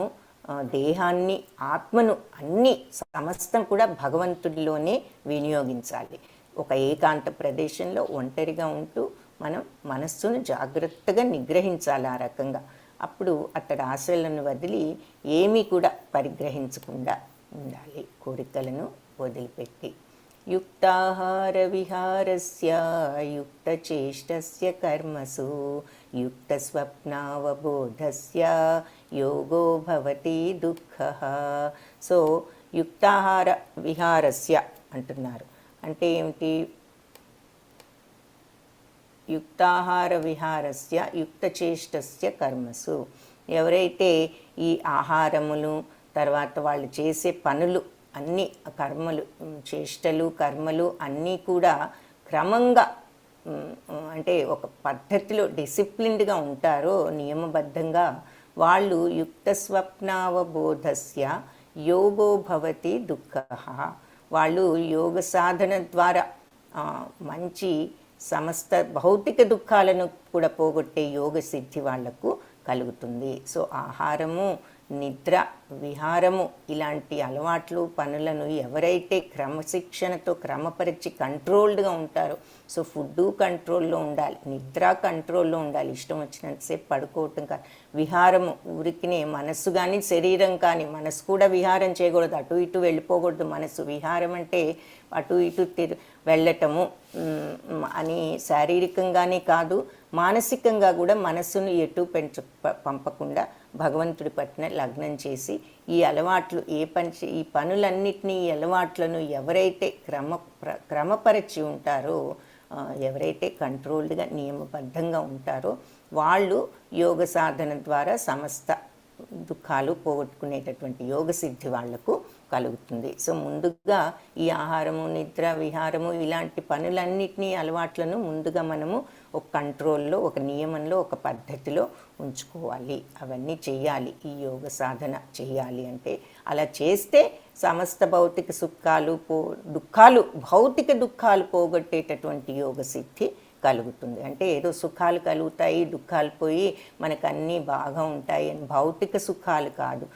A: దేహాన్ని, ఆత్మను అన్నీ సమస్తం కూడా భగవంతుడిలోనే వినియోగించాలి. ఒక ఏకాంత ప్రదేశంలో ఒంటరిగా ఉంటూ మనం మనస్సును జాగ్రత్తగా నిగ్రహించాలి ఆ రకంగా. అప్పుడు అతడి ఆశలను వదిలి ఏమీ కూడా పరిగ్రహించకుండా ఉండాలి, కోరికలను వదిలిపెట్టి. యుక్తాహార విహారస్య యుక్తచేష్టస్య కర్మసు యుక్తస్వప్నావబోధస్య యోగో భవతి దుఃఖః. సో యుక్తాహార విహారస్య అంటున్నారు. అంటే ఏమిటి? యుక్తాహార విహారస్య యుక్తచేష్టస్య కర్మసు. ఎవరైతే ఈ ఆహారములు, తర్వాత వాళ్ళు చేసే పనులు అన్నీ, కర్మలు, చేష్టలు, కర్మలు అన్నీ కూడా క్రమంగా, అంటే ఒక పద్ధతిలో డిసిప్లిన్డ్గా ఉంటారో, నియమబద్ధంగా, వాళ్ళు యుక్త స్వప్నావబోధస్య యోగో భవతి దుఃఖః. వాళ్ళు యోగ సాధన ద్వారా మంచి సమస్త భౌతిక దుఃఖాలను కూడా పోగొట్టే యోగ సిద్ధి వాళ్లకు కలుగుతుంది. సో ఆహారము, నిద్ర, విహారము ఇలాంటి అలవాట్లు, పనులను ఎవరైతే క్రమశిక్షణతో క్రమపరిచి కంట్రోల్డ్గా ఉంటారో, సో ఫుడ్డు కంట్రోల్లో ఉండాలి, నిద్ర కంట్రోల్లో ఉండాలి, ఇష్టం వచ్చినంతసేపు పడుకోవటం కాదు. విహారము, ఊరికినే మనస్సు కానీ శరీరం కానీ, మనసు కూడా విహారం చేయకూడదు, అటు ఇటు వెళ్ళిపోకూడదు. మనసు విహారం అంటే అటు ఇటు వెళ్ళటము అని శారీరకంగానే కాదు, మానసికంగా కూడా మనస్సును ఎటు పంపకుండా భగవంతుడి పట్ల లగ్నం చేసి ఈ అలవాట్లు ఈ పనులన్నిటినీ, ఈ అలవాట్లను ఎవరైతే క్రమపరిచి ఉంటారో, ఎవరైతే కంట్రోల్డ్గా నియమబద్ధంగా ఉంటారో వాళ్ళు యోగ సాధన ద్వారా సమస్త దుఃఖాలు పోగొట్టుకునేటటువంటి యోగ సిద్ధి వాళ్లకు కలుగుతుంది. సో ముందుగా ఈ ఆహారము, నిద్ర, విహారము ఇలాంటి పనులన్నిటినీ, అలవాట్లను ముందుగా మనము ఒక కంట్రోల్లో, ఒక నియమంలో, ఒక పద్ధతిలో ఉంచుకోవాలి. అవన్నీ చెయ్యాలి. ఈ యోగ సాధన చెయ్యాలి అంటే అలా చేస్తే సమస్త భౌతిక భౌతిక దుఃఖాలు పోగొట్టేటటువంటి యోగ సిద్ధి కలుగుతుంది. అంటే ఏదో సుఖాలు కలుగుతాయి, దుఃఖాలు పోయి మనకు అన్నీ బాగా ఉంటాయి అని భౌతిక సుఖాలు కాదు.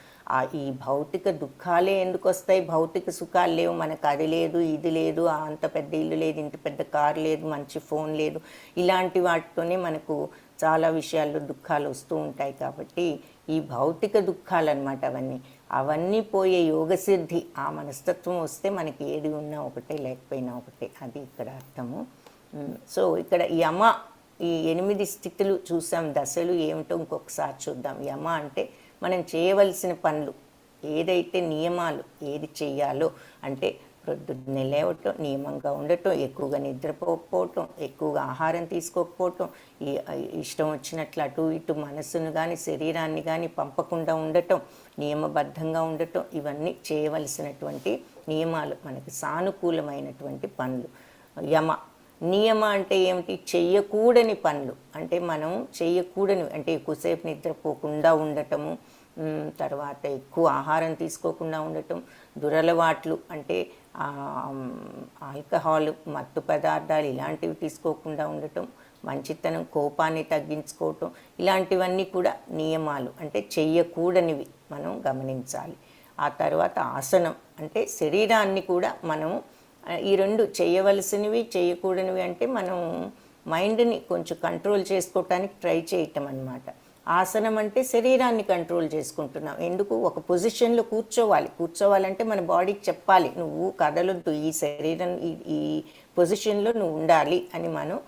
A: ఈ భౌతిక దుఃఖాలే ఎందుకు వస్తాయి? భౌతిక సుఖాలు లేవు, మనకు అది లేదు, ఇది లేదు, అంత పెద్ద ఇల్లు లేదు, ఇంత పెద్ద కారు లేదు, మంచి ఫోన్ లేదు, ఇలాంటి వాటితోనే మనకు చాలా విషయాల్లో దుఃఖాలు వస్తూ ఉంటాయి. కాబట్టి ఈ భౌతిక దుఃఖాలు అన్నమాట అవన్నీ పోయే యోగసిద్ధి, ఆ మనస్తత్వం వస్తే మనకి ఏది ఉన్నా ఒకటే, లేకపోయినా ఒకటే. అది ఇక్కడ అర్థము. సో ఇక్కడ యమ, ఈ 8 స్థితులు చూసాం, దశలు ఏమిటో ఇంకొకసారి చూద్దాం. యమ అంటే మనం చేయవలసిన పనులు, ఏదైతే నియమాలు, ఏది చెయ్యాలో అంటే ప్రొద్దున్నే లేవటం, నియమంగా ఉండటం, ఎక్కువగా నిద్రపోకపోవటం, ఎక్కువగా ఆహారం తీసుకోకపోవటం, ఇష్టం వచ్చినట్లు అటు ఇటు మనస్సును కానీ శరీరాన్ని కానీ పంపకుండా ఉండటం, నియమబద్ధంగా ఉండటం, ఇవన్నీ చేయవలసినటువంటి నియమాలు, మనకి సానుకూలమైనటువంటి పనులు. యమ. నియమ అంటే ఏమిటి? చెయ్యకూడని పనులు, అంటే మనం చెయ్యకూడని, అంటే ఎక్కువసేపు నిద్రపోకుండా ఉండటము, తర్వాత ఎక్కువ ఆహారం తీసుకోకుండా ఉండటం, దురలవాట్లు అంటే ఆల్కహాల్, మత్తు పదార్థాలు ఇలాంటివి తీసుకోకుండా ఉండటం, మంచితనం, కోపాన్ని తగ్గించుకోవటం, ఇలాంటివన్నీ కూడా నియమాలు, అంటే చెయ్యకూడనివి మనం గమనించాలి. ఆ తర్వాత ఆసనం, అంటే శరీరాన్ని కూడా మనం ఈ రెండు చేయవలసినవి, చేయకూడనివి, అంటే మనం మైండ్ని కొంచెం కంట్రోల్ చేసుకోవటానికి ట్రై చేయటం అన్నమాట. ఆసనం అంటే శరీరాన్ని కంట్రోల్ చేసుకుంటున్నాం. ఎందుకు? ఒక పొజిషన్లో కూర్చోవాలంటే మన బాడీకి చెప్పాలి, నువ్వు కదలొద్దు, ఈ శరీరం ఈ పొజిషన్లో నువ్వు ఉండాలి అని మనం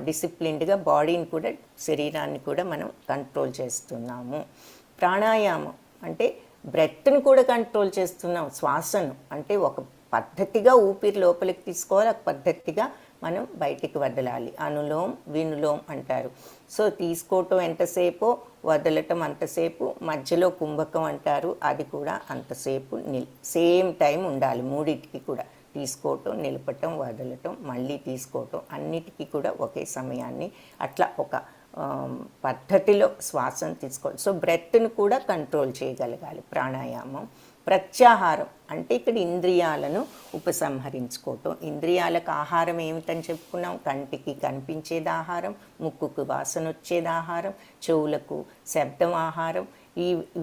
A: డిసిప్లిన్డ్గా బాడీని కూడా శరీరాన్ని కూడా మనం కంట్రోల్ చేస్తున్నాము. ప్రాణాయామం అంటే బ్రెత్ను కూడా కంట్రోల్ చేస్తున్నాం. శ్వాసను అంటే ఒక పద్ధతిగా ఊపిరి లోపలికి తీసుకోవాలి, ఒక పద్ధతిగా మనం బయటికి వదలాలి. అనులోమ్ వినులోమ్ అంటారు. సో తీసుకోవటం ఎంతసేపో, వదలటం అంతసేపు, మధ్యలో కుంభకం అంటారు, అది కూడా అంతసేపు సేమ్ టైం ఉండాలి. మూడింటికి కూడా తీసుకోవటం, నిలపటం, వదలటం, మళ్ళీ తీసుకోవటం, అన్నిటికీ కూడా ఒకే సమయాన్ని అట్లా ఒక పద్ధతిలో శ్వాసను తీసుకోవాలి. సో బ్రెత్ను కూడా కంట్రోల్ చేయగలగాలి ప్రాణాయామం. ప్రత్యాహారం అంటే ఇక్కడ ఇంద్రియాలను ఉపసంహరించుకోవటం. ఇంద్రియాలకు ఆహారం ఏమిటని చెప్పుకున్నాం? కంటికి కనిపించేది ఆహారం, ముక్కుకు వాసన వచ్చేది ఆహారం, చెవులకు శబ్దం ఆహారం.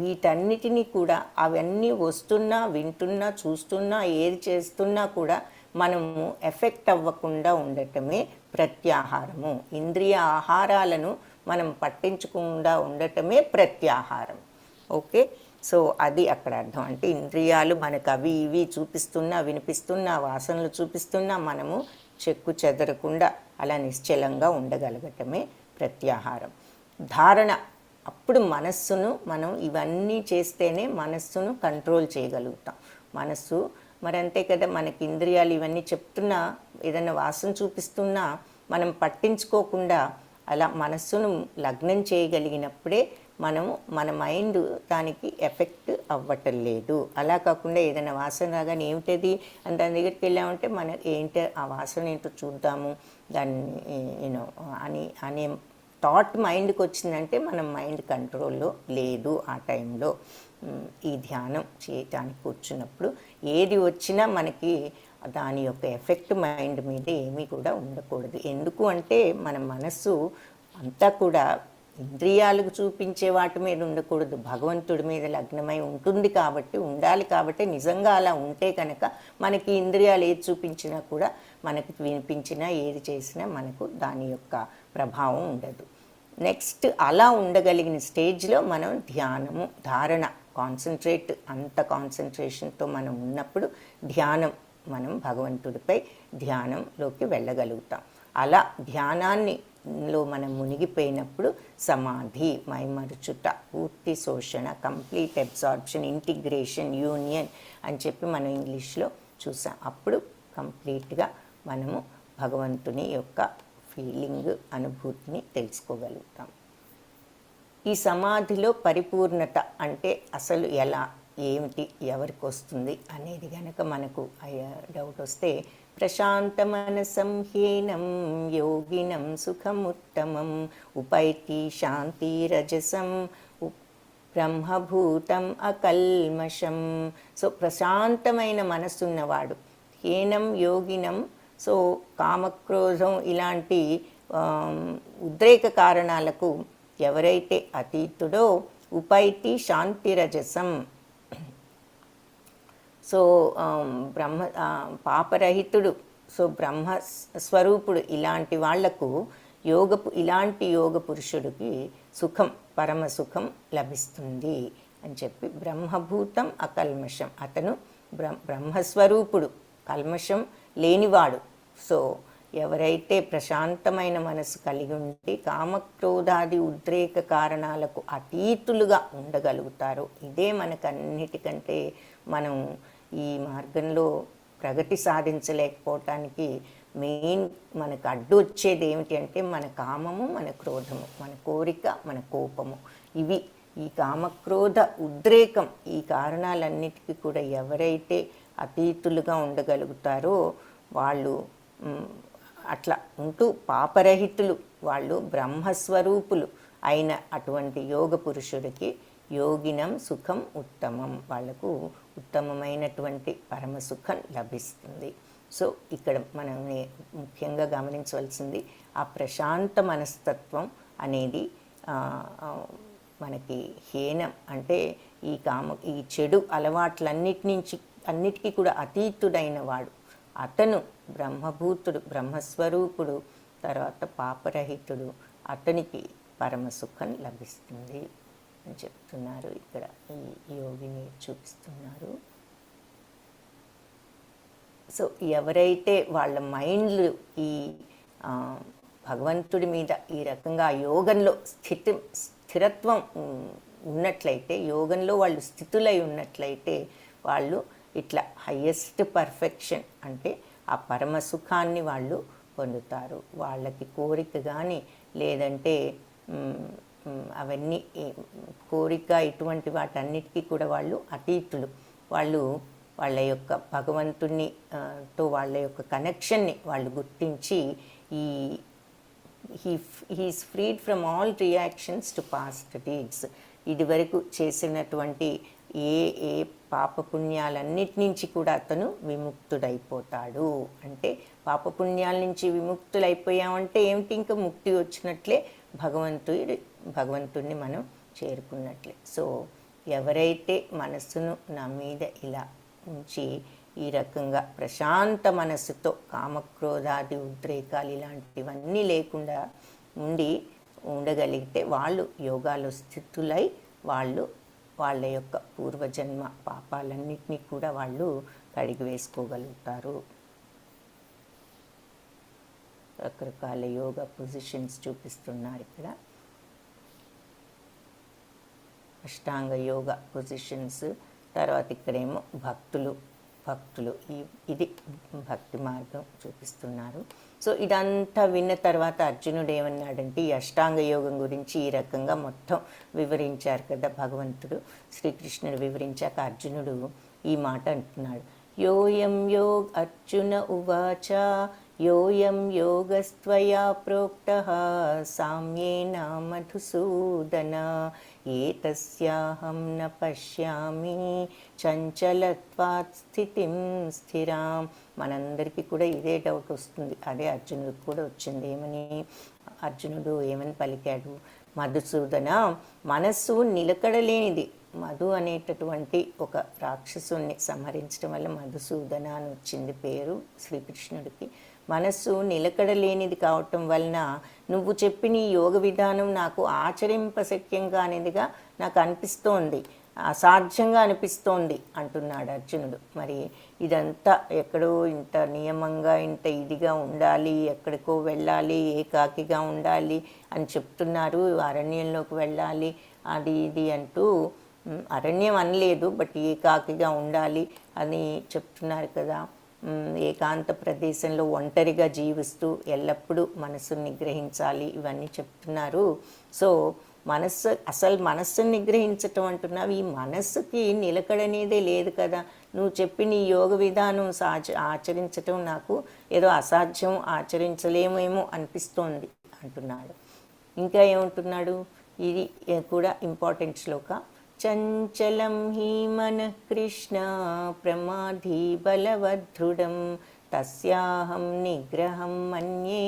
A: వీటన్నిటినీ కూడా అవన్నీ వస్తున్నా, వింటున్నా, చూస్తున్నా, ఏది చేస్తున్నా కూడా మనము ఎఫెక్ట్ అవ్వకుండా ఉండటమే ప్రత్యాహారము. ఇంద్రియ ఆహారాలను మనం పట్టించకుండా ఉండటమే ప్రత్యాహారం. ఓకే, సో అది అక్కడ అర్థం. అంటే ఇంద్రియాలు మనకు అవి ఇవి చూపిస్తున్నా, వినిపిస్తున్నా, వాసనలు చూపిస్తున్నా మనము చెక్కు చెదరకుండా అలా నిశ్చలంగా ఉండగలగటమే ప్రత్యాహారం. ధారణ, అప్పుడు మనస్సును మనం ఇవన్నీ చేస్తేనే మనస్సును కంట్రోల్ చేయగలుగుతాం. మనస్సు మరి అంతే కదా, మనకి ఇంద్రియాలు ఇవన్నీ చెప్తున్నా, ఏదైనా వాసన చూపిస్తున్నా మనం పట్టించుకోకుండా అలా మనస్సును లగ్నం చేయగలిగినప్పుడే మనము మన మైండ్ దానికి ఎఫెక్ట్ అవ్వటం లేదు. అలా కాకుండా ఏదైనా వాసన రాగానే ఏమిటది అని దాని దగ్గరికి వెళ్ళామంటే మన ఏంటో ఆ వాసన ఏంటో చూద్దాము దాన్ని అనే థాట్ మైండ్కి వచ్చిందంటే మనం మైండ్ కంట్రోల్లో లేదు. ఆ టైంలో ఈ ధ్యానం చేయటానికి కూర్చున్నప్పుడు ఏది వచ్చినా మనకి దాని యొక్క ఎఫెక్ట్ మైండ్ మీద ఏమీ కూడా ఉండకూడదు. ఎందుకు అంటే మన మనస్సు అంతా కూడా ఇంద్రియాలకు చూపించే వాటి మీద ఉండకూడదు, భగవంతుడి మీద లగ్నమై ఉంటుంది కాబట్టి, ఉండాలి కాబట్టి. నిజంగా అలా ఉంటే కనుక మనకి ఇంద్రియాలు ఏది చూపించినా కూడా, మనకి వినిపించినా, ఏది చేసినా మనకు దాని యొక్క ప్రభావం ఉండదు. నెక్స్ట్ అలా ఉండగలిగిన స్టేజ్లో మనం ధ్యానము, ధారణ, కాన్సన్ట్రేట్, అంత కాన్సన్ట్రేషన్తో మనం ఉన్నప్పుడు ధ్యానం, మనం భగవంతుడిపై ధ్యానంలోకి వెళ్ళగలుగుతాం. అలా ధ్యానాన్నిలో మనం మునిగిపోయినప్పుడు సమాధి, మైమరుచుట, పూర్తి శోషణ, కంప్లీట్ అబ్జార్ప్షన్, ఇంటిగ్రేషన్, యూనియన్ అని చెప్పి మనం ఇంగ్లీష్లో చూసాం. అప్పుడు కంప్లీట్గా మనము భగవంతుని యొక్క ఫీలింగ్, అనుభూతిని తెలుసుకోగలుగుతాం. ఈ సమాధిలో పరిపూర్ణత అంటే అసలు ఎలా, ఏమిటి, ఎవరికి వస్తుంది అనేది కనుక మనకు డౌట్ వస్తే, ప్రశాంత మనసం హీనం యోగినం సుఖముత్తమం ఉపైతి శాంతి రజసం బ్రహ్మభూతం అకల్మషం. సో ప్రశాంతమైన మనసున్నవాడు, హీనం యోగినం, సో కామక్రోధం ఇలాంటి ఉద్రేక కారణాలకు ఎవరైతే అతీతుడో, ఉపైతి శాంతి రజసం, సో పాపరహితుడు, సో బ్రహ్మ స్వరూపుడు, ఇలాంటి వాళ్లకు ఇలాంటి యోగ పురుషుడికి సుఖం, పరమ సుఖం లభిస్తుంది అని చెప్పి, బ్రహ్మభూతం అకల్మషం, అతను బ్రహ్మస్వరూపుడు, కల్మషం లేనివాడు. సో ఎవరైతే ప్రశాంతమైన మనసు కలిగి ఉండి కామక్రోధాది ఉద్రేక కారణాలకు అతీతులుగా ఉండగలుగుతారో, ఇదే మనకన్నిటికంటే మనం ఈ మార్గంలో ప్రగతి సాధించలేకపోవటానికి మెయిన్ మనకు అడ్డు వచ్చేది ఏమిటి అంటే మన కామము, మన క్రోధము, మన కోరిక, మన కోపము. ఇవి ఈ కామక్రోధ ఉద్రేకం, ఈ కారణాలన్నిటికీ కూడా ఎవరైతే అతీతులుగా ఉండగలుగుతారో వాళ్ళు అట్లా ఉంటూ పాపరహితులు, వాళ్ళు బ్రహ్మస్వరూపులు అయిన అటువంటి యోగ పురుషుడికి యోగినం సుఖం ఉత్తమం, వాళ్లకు ఉత్తమమైనటువంటి పరమసుఖం లభిస్తుంది. సో ఇక్కడ మనం ముఖ్యంగా గమనించవలసింది ఆ ప్రశాంత మనస్తత్వం అనేది మనకి హీనం అంటే ఈ చెడు అన్నిటికీ కూడా అతీతుడైన వాడు అతను బ్రహ్మభూతుడు, బ్రహ్మస్వరూపుడు, తర్వాత పాపరహితుడు, అతనికి పరమసుఖం లభిస్తుంది అని చెప్తున్నారు. ఇక్కడ ఈ యోగిని చూపిస్తున్నారు. సో ఎవరైతే వాళ్ళ మైండ్లు ఈ భగవంతుడి మీద ఈ రకంగా యోగంలో స్థిరత్వం ఉన్నట్లయితే, యోగంలో వాళ్ళు స్థితులై ఉన్నట్లయితే వాళ్ళు ఇట్లా హయ్యెస్ట్ పర్ఫెక్షన్ అంటే ఆ పరమ సుఖాన్ని వాళ్ళు పొందుతారు. వాళ్ళకి కోరిక కానీ లేదంటే అవన్నీ కోరిక ఇటువంటి వాటన్నిటికీ కూడా వాళ్ళు అతీతులు. వాళ్ళు వాళ్ళ యొక్క భగవంతుని తో వాళ్ళ యొక్క కనెక్షన్ని వాళ్ళు గుర్తించి he is freed from all reactions to past deeds. ఇదివరకు చేసినటువంటి ఏ పాపపుణ్యాలన్నిటి నుంచి కూడా అతను విముక్తుడైపోతాడు. అంటే పాపపుణ్యాల నుంచి విముక్తులైపోయామంటే ఏమిటి, ఇంకా ముక్తి వచ్చినట్లే, భగవంతుడిని మనం చేరుకున్నట్లే. సో ఎవరైతే మనస్సును నా మీద ఇలా ఉంచి ఈ రకంగా ప్రశాంత మనస్సుతో కామక్రోధాది ఉద్రేకాలు ఇలాంటివన్నీ లేకుండా ఉండగలిగితే వాళ్ళు యోగాలో స్థితులై వాళ్ళ యొక్క పూర్వజన్మ పాపాలన్నింటినీ కూడా వాళ్ళు కడిగి వేసుకోగలుగుతారు. రకరకాల యోగా పొజిషన్స్ చూపిస్తున్నారు ఇక్కడ. అష్టాంగ యోగా పొజిషన్స్, తర్వాత ఇక్కడేమో భక్తులు ఇది భక్తి మార్గం చూపిస్తున్నారు. సో ఇదంతా విన్న తర్వాత అర్జునుడు ఏమన్నాడంటే, ఈ అష్టాంగ యోగం గురించి ఈ రకంగా మొత్తం వివరించారు కదా భగవంతుడు, శ్రీకృష్ణుడు వివరించాక అర్జునుడు ఈ మాట అంటున్నాడు. అర్జున ఉవాచ యోయం యోగస్త్వయా ప్రోక్తః సామ్యేన మధుసూదన ఏతస్యాహం న పశ్యామి చంచలత్వాత్ స్థితిం స్థిరాం. మనందరికీ కూడా ఇదే డౌట్ వస్తుంది, అదే అర్జునుడికి కూడా వచ్చింది. అర్జునుడు ఏమని పలికాడు, మధుసూదన మనస్సు నిలకడలేనిది. మధు అనేటటువంటి ఒక రాక్షసుని సంహరించడం వల్ల మధుసూదన అని వచ్చింది పేరు శ్రీకృష్ణుడికి. మనస్సు నిలకడలేనిది కావటం వలన నువ్వు చెప్పిన ఈ యోగ విధానం నాకు ఆచరింపశక్యం కానిదిగా నాకు అనిపిస్తోంది, అసాధ్యంగా అనిపిస్తోంది అంటున్నాడు అర్జునుడు. మరి ఇదంతా ఎక్కడో ఇంత నియమంగా ఇంత ఇదిగా ఉండాలి, ఎక్కడికో వెళ్ళాలి, ఏకాకిగా ఉండాలి అని చెప్తున్నారు, అరణ్యంలోకి వెళ్ళాలి అది ఇది అంటూ, అరణ్యం అనలేదు బట్ ఏకాకిగా ఉండాలి అని చెప్తున్నారు కదా. ఏకాంత ప్రదేశంలో ఒంటరిగా జీవిస్తూ ఎల్లప్పుడూ మనస్సును నిగ్రహించాలి ఇవన్నీ చెప్తున్నారు. సో మనస్సుని నిగ్రహించటం అంటున్నావు, ఈ మనస్సుకి నిలకడనేదే లేదు కదా. నువ్వు చెప్పిన ఈ యోగ విధానం ఆచరించటం నాకు ఏదో అసాధ్యం, ఆచరించలేమేమో అనిపిస్తోంది అంటున్నాడు. ఇంకా ఏమంటున్నాడు, ఇది కూడా ఇంపార్టెంట్ శ్లోక. చంచలం హి మనః కృష్ణ ప్రమాధీ బలవదృఢం తస్యాహం నిగ్రహం మన్యే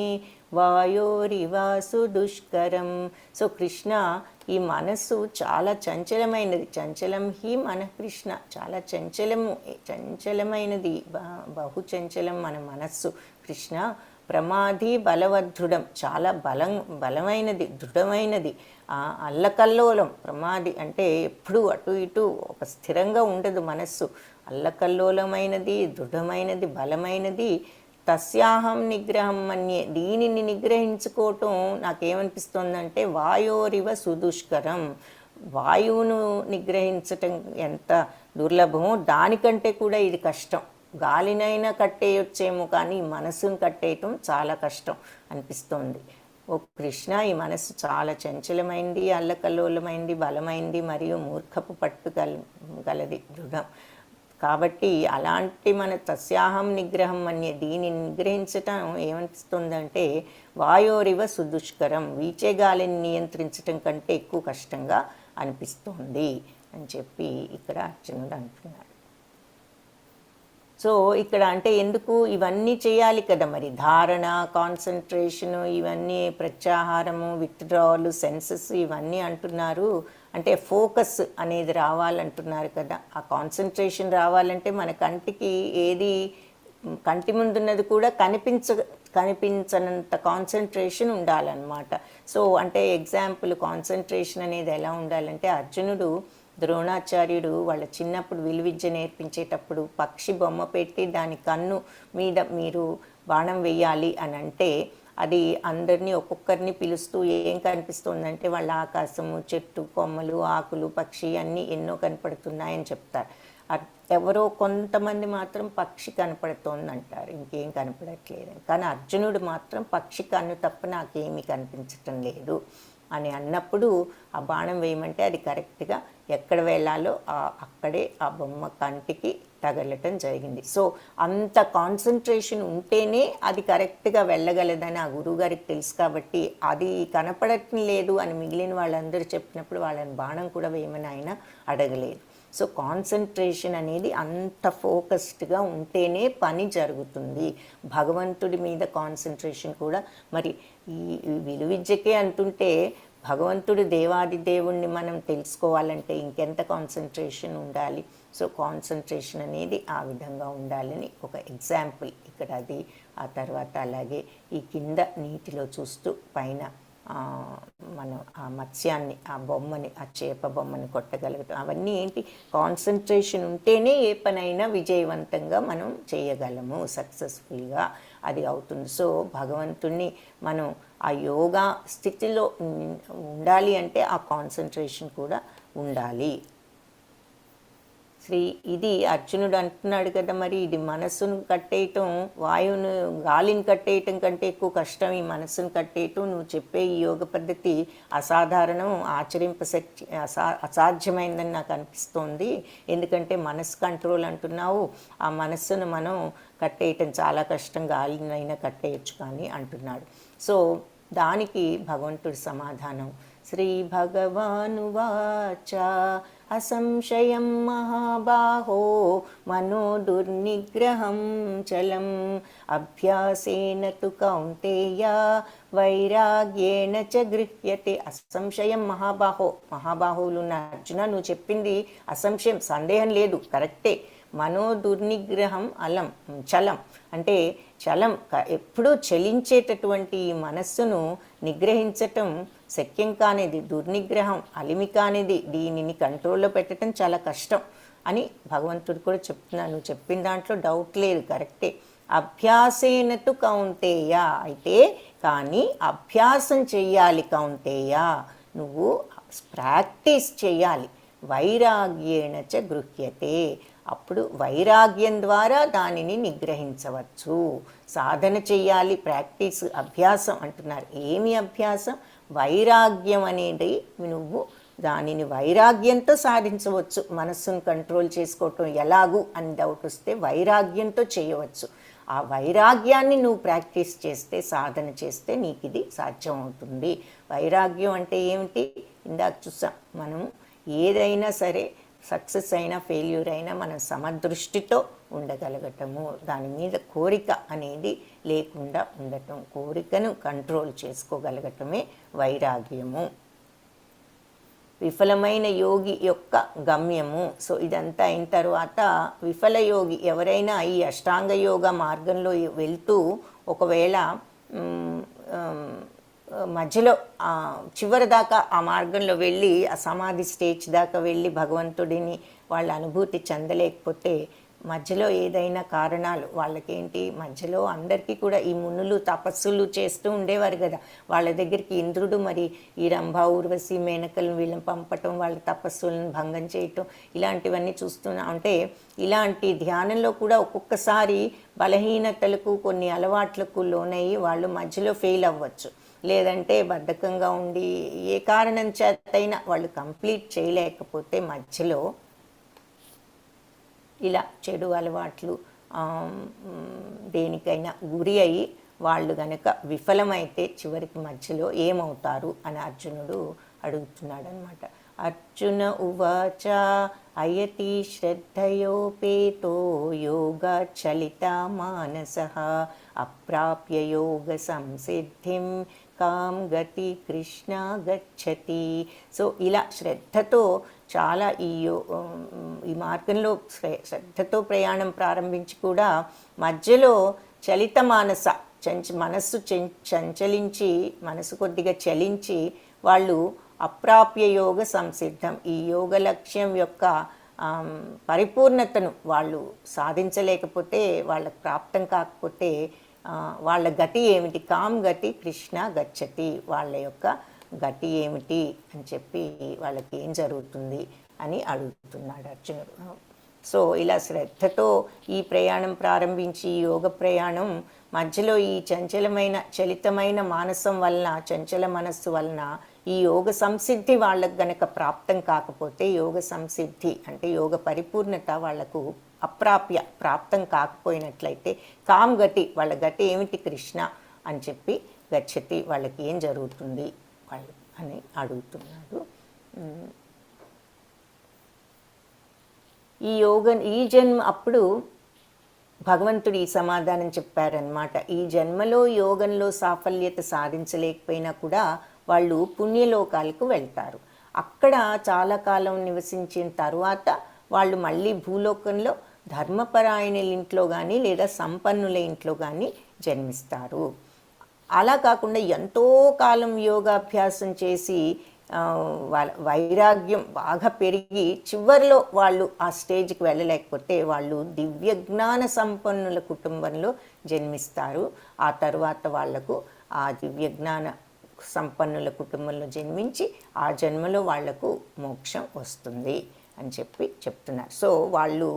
A: వాయోరివాసు దుష్కరం. సో కృష్ణ, ఈ మనస్సు చాలా చంచలమైనది. చంచలం హి మనః కృష్ణ, చాలా చంచలమైనది, బహు చంచలం మన మనస్సు కృష్ణ. ప్రమాధి బలవదృఢం, చాలా బలమైనది, దృఢమైనది. అల్లకల్లోలం, ప్రమాది అంటే ఎప్పుడు అటు ఇటు ఒక స్థిరంగా ఉండదు మనస్సు. అల్లకల్లోలమైనది, దృఢమైనది, బలమైనది. తస్యాహం నిగ్రహం మన్యే, దీనిని నిగ్రహించుకోవటం నాకేమనిపిస్తుందంటే వాయోరివ సుదుష్కరం. వాయువును నిగ్రహించటం ఎంత దుర్లభమో దానికంటే కూడా ఇది కష్టం. గాలినైనా కట్టేయొచ్చేమో కానీ మనసును కట్టేయటం చాలా కష్టం అనిపిస్తోంది. ఓ కృష్ణ, ఈ మనస్సు చాలా చంచలమైంది, అల్లకల్లోలమైంది, బలమైంది మరియు మూర్ఖపు పట్టు గలది, దృఢం. కాబట్టి అలాంటి తస్యాహం నిగ్రహం అనే దీనిని నిగ్రహించటం ఏమనిపిస్తుందంటే వాయోరివ సుదుష్కరం, వీచే గాలిని నియంత్రించటం కంటే ఎక్కువ కష్టంగా అనిపిస్తుంది అని చెప్పి ఇక్కడ అర్జునుడు అంటున్నాడు. సో ఇక్కడ అంటే ఎందుకు ఇవన్నీ చేయాలి కదా, మరి ధారణ, కాన్సన్ట్రేషను, ఇవన్నీ ప్రత్యాహారము, విత్డ్రావల్, సెన్సెస్ ఇవన్నీ అంటున్నారు. అంటే ఫోకస్ అనేది రావాలంటున్నారు కదా. ఆ కాన్సన్ట్రేషన్ రావాలంటే మన కంటికి ఏది కంటి ముందున్నది కూడా కనిపించనంత కాన్సన్ట్రేషన్ ఉండాలన్నమాట. సో అంటే ఎగ్జాంపుల్ కాన్సన్ట్రేషన్ అనేది ఎలా ఉండాలంటే, అర్జునుడు ద్రోణాచార్యుడు వాళ్ళ చిన్నప్పుడు విలువిద్య నేర్పించేటప్పుడు పక్షి బొమ్మ పెట్టి దాని కన్ను మీద మీరు బాణం వేయాలి అని అంటే, అది అందరినీ ఒక్కొక్కరిని పిలుస్తూ ఏం కనిపిస్తుందంటే వాళ్ళ ఆకాశము, చెట్టు కొమ్మలు, ఆకులు, పక్షి అన్నీ ఎన్నో కనపడుతున్నాయని చెప్తారు. ఎవరో కొంతమంది మాత్రం పక్షి కనపడుతోంది అంటారు, ఇంకేం కనపడట్లేదు. కానీ అర్జునుడు మాత్రం పక్షి కన్ను తప్ప నాకేమీ కనిపించటం లేదు అని అన్నప్పుడు ఆ బాణం వేయమంటే అది కరెక్ట్గా ఎక్కడ వెళ్ళాలో అక్కడే ఆ బొమ్మ కంటికి తగలటం జరిగింది. సో అంత కాన్సన్ట్రేషన్ ఉంటేనే అది కరెక్ట్గా వెళ్ళగలదని ఆ గురువుగారికి తెలుసు. కాబట్టి అది కనపడటం లేదు అని మిగిలిన వాళ్ళందరూ చెప్పినప్పుడు వాళ్ళని బాణం కూడా వేయమని ఆయన అడగలేదు. సో కాన్సన్ట్రేషన్ అనేది అంత ఫోకస్డ్గా ఉంటేనే పని జరుగుతుంది. భగవంతుడి మీద కాన్సన్ట్రేషన్ కూడా మరి ఈ విలువిద్యకే అంటుంటే, భగవంతుడు దేవాది దేవుణ్ణి మనం తెలుసుకోవాలంటే ఇంకెంత కాన్సన్ట్రేషన్ ఉండాలి. సో కాన్సన్ట్రేషన్ అనేది ఆ విధంగా ఉండాలని ఒక ఎగ్జాంపుల్ ఇక్కడ అది. ఆ తర్వాత అలాగే ఈ కింద నీటిలో చూస్తూ పైన మనం ఆ మత్స్యాన్ని, ఆ బొమ్మని, ఆ చేప బొమ్మని కొట్టగలుగుతాం. అవన్నీ ఏంటి, కాన్సన్ట్రేషన్ ఉంటేనే ఏ పనైనా విజయవంతంగా మనం చేయగలము, సక్సెస్ఫుల్గా అది అవుతుంది. సో భగవంతుణ్ణి మనం ఆ యోగా స్థితిలో ఉండాలి అంటే ఆ కాన్సన్ట్రేషన్ కూడా ఉండాలి. ఇది అర్జునుడు అంటున్నాడు కదా, మరి ఇది మనస్సును కట్టేయటం, వాయువును, గాలిని కట్టేయటం కంటే ఎక్కువ కష్టం ఈ మనస్సును కట్టేయటం. నువ్వు చెప్పే ఈ యోగ పద్ధతి అసాధారణం, అసాధ్యమైందని నాకు అనిపిస్తోంది. ఎందుకంటే మనస్సు కంట్రోల్ అంటున్నావు, ఆ మనస్సును మనం కట్టేయటం చాలా కష్టం, గాలినైనా కట్టేయచ్చు కానీ అంటున్నాడు. సో దానికి భగవంతుడి సమాధానం, శ్రీ భగవానువాచ అసంశయం మహాబాహో మనో దుర్నిగ్రహం చలం అభ్యాసేన తు కౌంతేయ వైరాగ్యేణ చ గృహ్యతే. అసంశయం మహాబాహో, మహాబాహువులు ఉన్న అర్జున, నువ్వు చెప్పింది అసంశయం, సందేహం లేదు, కరెక్టే. మనో దుర్నిగ్రహం చలం అంటే చలం, ఎప్పుడూ చలించేటటువంటి ఈ మనస్సును నిగ్రహించటం శక్యం కానిది, దుర్నిగ్రహం అలిమి కానిది, దీనిని కంట్రోల్లో పెట్టడం చాలా కష్టం అని భగవంతుడు కూడా చెప్తున్నాను. నువ్వు చెప్పిన దాంట్లో డౌట్ లేదు, కరెక్టే. అభ్యాసేన తు కౌంతేయ, అయితే కానీ అభ్యాసం చెయ్యాలి కౌంతేయ, నువ్వు ప్రాక్టీస్ చెయ్యాలి. వైరాగ్యేణ చ గృహ్యతే, అప్పుడు వైరాగ్యం ద్వారా దానిని నిగ్రహించవచ్చు. సాధన చెయ్యాలి, ప్రాక్టీస్, అభ్యాసం అంటున్నారు. ఏమి అభ్యాసం? వైరాగ్యం అనేది నువ్వు దానిని వైరాగ్యంతో సాధించవచ్చు. మనస్సును కంట్రోల్ చేసుకోవటం ఎలాగూ అని డౌట్ వస్తే వైరాగ్యంతో చేయవచ్చు. ఆ వైరాగ్యాన్ని నువ్వు ప్రాక్టీస్ చేస్తే, సాధన చేస్తే నీకు ఇది సాధ్యం అవుతుంది. వైరాగ్యం అంటే ఏమిటి? ఇందాక చూసాం, మనం ఏదైనా సరే సక్సెస్ అయినా ఫెయిల్యూర్ అయినా మనం సమదృష్టితో ఉండగలగటము, దాని మీద కోరిక అనేది లేకుండా ఉండటం, కోరికను కంట్రోల్ చేసుకోగలగటమే వైరాగ్యము. విఫలమైన యోగి యొక్క గమ్యము. సో ఇదంతా అయిన తర్వాత విఫల యోగి ఎవరైనా ఈ అష్టాంగ యోగ మార్గంలో వెళ్తూ ఒకవేళ మధ్యలో చివరి దాకా ఆ మార్గంలో వెళ్ళి ఆ సమాధి స్టేజ్ దాకా వెళ్ళి భగవంతుడిని వాళ్ళ అనుభూతి చెందలేకపోతే, మధ్యలో ఏదైనా కారణాలు వాళ్ళకేంటి, మధ్యలో అందరికీ కూడా ఈ మునులు తపస్సులు చేస్తూ ఉండేవారు కదా, వాళ్ళ దగ్గరికి ఇంద్రుడు మరి ఈ రంభ, ఊర్వశి, మేనకలను వీళ్ళని పంపటం, వాళ్ళ తపస్సులను భంగం చేయటం, ఇలాంటివన్నీ చూస్తున్నా అంటే ఇలాంటి ధ్యానంలో కూడా ఒక్కొక్కసారి బలహీనతలకు, కొన్ని అలవాట్లకు లోనయ్యి వాళ్ళు మధ్యలో ఫెయిల్ అవ్వచ్చు. లేదంటే బద్ధకంగా ఉండి ఏ కారణం చేతైనా వాళ్ళు కంప్లీట్ చేయలేకపోతే మధ్యలో ఇలా చెడు అలవాట్లు దేనికైనా గురి అయ్యి వాళ్ళు గనక విఫలమైతే చివరికి మధ్యలో ఏమవుతారు అని అర్జునుడు అడుగుతున్నాడు అనమాట. అర్జున ఉవాచ అయతి శ్రద్ధయోపేతో యోగచలిత మానసః అప్రాప్య యోగ సంసిద్ధిం కాం గతి కృష్ణ గచ్చతి. సో ఇలా శ్రద్ధతో చాలా ఈ మార్గంలో శ్రద్ధతో ప్రయాణం ప్రారంభించి కూడా మధ్యలో చలిత మానస మనస్సు చంచలించి మనసు కొద్దిగా చలించి వాళ్ళు అప్రాప్య యోగ సంసిద్ధం, ఈ యోగ లక్ష్యం యొక్క పరిపూర్ణతను వాళ్ళు సాధించలేకపోతే, వాళ్ళకు ప్రాప్తం కాకపోతే వాళ్ళ గతి ఏమిటి, కాం గతి కృష్ణ గచ్చతి, వాళ్ళ యొక్క గతి ఏమిటి అని చెప్పి వాళ్ళకి ఏం జరుగుతుంది అని అడుగుతున్నాడు అర్జునుడు. సో ఇలా శ్రద్ధతో ఈ ప్రయాణం ప్రారంభించి యోగ ప్రయాణం మధ్యలో ఈ చలితమైన మానసం వలన, చంచల మనస్సు వలన ఈ యోగ సంసిద్ధి వాళ్ళకు గనక ప్రాప్తం కాకపోతే, యోగ సంసిద్ధి అంటే యోగ పరిపూర్ణత వాళ్లకు ప్రాప్తం కాకపోయినట్లయితే కాం గతి, వాళ్ళ గతి ఏమిటి కృష్ణ అని చెప్పి గచ్చతి, వాళ్ళకి ఏం జరుగుతుంది వాళ్ళు అని అడుగుతున్నాడు. ఈ జన్మ అప్పుడు భగవంతుడు ఈ సమాధానం చెప్పారనమాట. ఈ జన్మలో యోగంలో సాఫల్యత సాధించలేకపోయినా కూడా వాళ్ళు పుణ్యలోకాలకు వెళ్తారు. అక్కడ చాలా కాలం నివసించిన తరువాత వాళ్ళు మళ్ళీ భూలోకంలో ధర్మపరాయణుల ఇంట్లో కానీ లేదా సంపన్నుల ఇంట్లో కానీ జన్మిస్తారు. అలా కాకుండా ఎంతో కాలం యోగాభ్యాసం చేసి వాళ్ళ వైరాగ్యం బాగా పెరిగి చివరిలో వాళ్ళు ఆ స్టేజ్కి వెళ్ళలేకపోతే వాళ్ళు దివ్యజ్ఞాన సంపన్నుల కుటుంబంలో జన్మిస్తారు. ఆ తర్వాత వాళ్లకు ఆ దివ్యజ్ఞాన సంపన్నుల కుటుంబంలో జన్మించి ఆ జన్మలో వాళ్లకు మోక్షం వస్తుంది అని చెప్తున్నారు. సో వాళ్ళు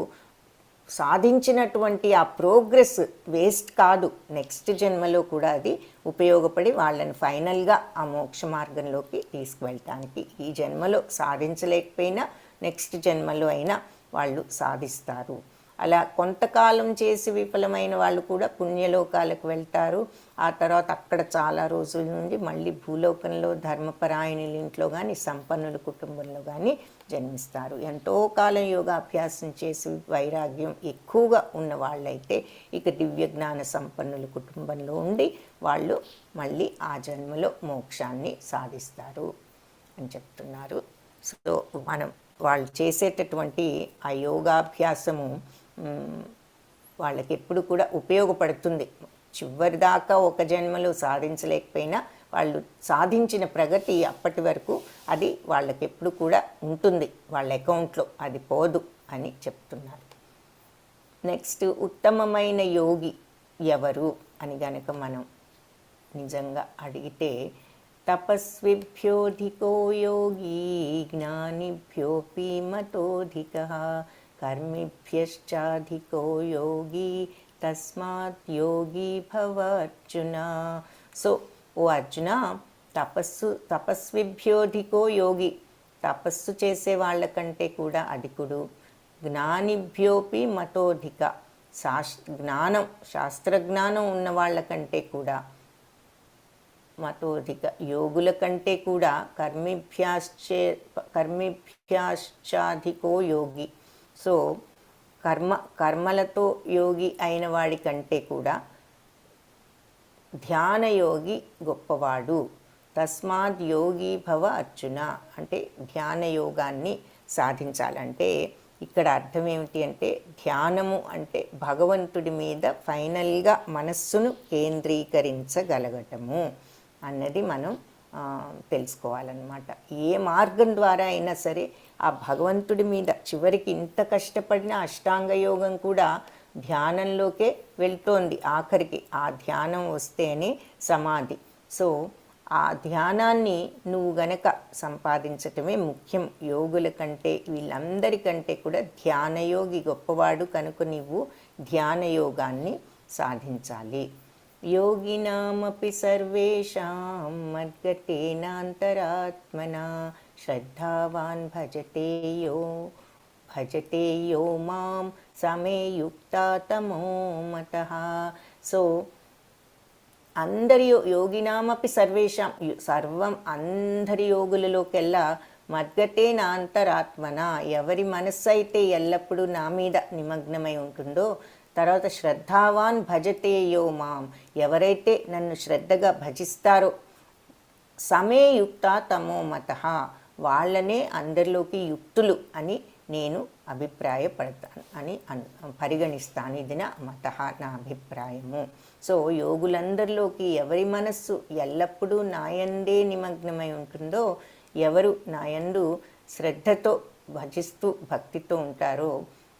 A: సాధించినటువంటి ఆ ప్రోగ్రెస్ వేస్ట్ కాదు, నెక్స్ట్ జన్మలో కూడా అది ఉపయోగపడి వాళ్ళని ఫైనల్గా ఆ మోక్ష మార్గంలోకి తీసుకువెళ్ళటానికి ఈ జన్మలో సాధించలేకపోయినా నెక్స్ట్ జన్మలో అయినా వాళ్ళు సాధిస్తారు. అలా కొంతకాలం చేసి విఫలమైన వాళ్ళు కూడా పుణ్యలోకాలకు వెళ్తారు. ఆ తర్వాత అక్కడ చాలా రోజుల నుండి మళ్ళీ భూలోకంలో ధర్మపరాయణుల ఇంట్లో కానీ సంపన్నుల కుటుంబంలో కానీ జన్మిస్తారు. ఎంతో కాలం యోగాభ్యాసం చేసి వైరాగ్యం ఎక్కువగా ఉన్న వాళ్ళైతే ఇక దివ్యజ్ఞాన సంపన్నుల కుటుంబంలో ఉండి వాళ్ళు మళ్ళీ ఆ జన్మలో మోక్షాన్ని సాధిస్తారు అని చెప్తున్నారు. సో వాళ్ళు చేసేటటువంటి ఆ యోగాభ్యాసము వాళ్ళకి ఎప్పుడు కూడా ఉపయోగపడుతుంది. చివరిదాకా ఒక జన్మలో సాధించలేకపోయినా వాళ్ళు సాధించిన ప్రగతి అప్పటి వరకు అది వాళ్ళకి ఎప్పుడు కూడా ఉంటుంది, వాళ్ళ అకౌంట్లో అది పోదు అని చెప్తున్నారు. నెక్స్ట్ ఉత్తమమైన యోగి ఎవరు అని గనక మనం నిజంగా అడిగితే తపస్విభ్యోధికో యోగి జ్ఞానిభ్యోపి మతోధికః కర్మిభ్యశ్చాధికో యోగి తస్మాత్ యోగి భవ అర్జున. సో ఓ అర్జున, తపస్విభ్యోధికో యోగి, తపస్సు చేసే వాళ్ళకంటే కూడా అధికుడు, జ్ఞానిభ్యోపి మతోధిక, శాస్త్రజ్ఞానం ఉన్న వాళ్ళకంటే కూడా మతోధిక, యోగుల కంటే కూడా కర్మిభ్యాశ్చాధికో యోగి. సో కర్మలతో యోగి అయిన వాడి కంటే కూడా ధ్యానయోగి గొప్పవాడు. తస్మాత్ యోగి భవ అర్జున అంటే ధ్యాన యోగాన్ని సాధించాలంటే ఇక్కడ అర్థం ఏమిటి అంటే ధ్యానము అంటే భగవంతుడి మీద ఫైనల్గా మనస్సును కేంద్రీకరించగలగటము అన్నది మనం తెలుసుకోవాలన్నమాట. ఏ మార్గం ద్వారా అయినా సరే ఆ భగవంతుడి మీద చివరికి ఇంత కష్టపడిన అష్టాంగ యోగం కూడా ధ్యానంలోకే వెళ్తోంది. ఆఖరికి ఆ ధ్యానం వస్తేనే సమాధి. సో ఆ ధ్యానాన్ని నువ్వు గనక సంపాదించటమే ముఖ్యం. యోగుల కంటే వీళ్ళందరికంటే కూడా ధ్యానయోగి గొప్పవాడు కనుక నీవు ధ్యానయోగాన్ని సాధించాలి. యోగినామపి సర్వేషాం మద్గతేనాంతరాత్మనా శ్రద్ధావాన్ భజతే యో మాం సమే యుక్తా తమో మతః. సో అందరి యోగినామపి సర్వేషాం, అందరి యోగులలోకెల్లా మద్గతే నా అంతరాత్మన, ఎవరి మనస్సు అయితే ఎల్లప్పుడూ నా మీద నిమగ్నమై ఉంటుందో, తర్వాత శ్రద్ధావాన్ భజతే యో మాం, ఎవరైతే నన్ను శ్రద్ధగా భజిస్తారో, సమే యుక్త తమో మత, వాళ్ళనే అందరిలోకి యుక్తులు అని నేను అభిప్రాయపడతాను అని పరిగణిస్తాను. ఇది నా మత, నా అభిప్రాయము. సో యోగులందరిలోకి ఎవరి మనస్సు ఎల్లప్పుడూ నాయందే నిమగ్నమై ఉంటుందో, ఎవరు నాయందు శ్రద్ధతో భజిస్తూ భక్తితో ఉంటారో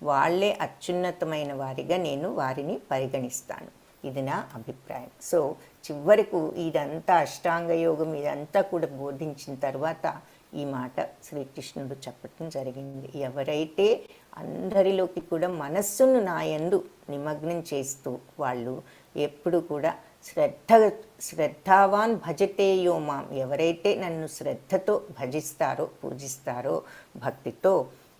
A: వాళ్ళే అత్యున్నతమైన వారిగా నేను వారిని పరిగణిస్తాను. ఇది నా అభిప్రాయం. సో చివరకు ఇదంతా అష్టాంగ యోగం ఇదంతా కూడా బోధించిన తర్వాత ఈ మాట శ్రీకృష్ణుడు చెప్పటం జరిగింది. ఎవరైతే అందరిలోకి కూడా మనస్సును నాయందు నిమగ్నం చేస్తూ వాళ్ళు ఎప్పుడు కూడా శ్రద్ధావాన్ భజతే యో మాం, ఎవరైతే నన్ను శ్రద్ధతో భజిస్తారో పూజిస్తారో భక్తితో,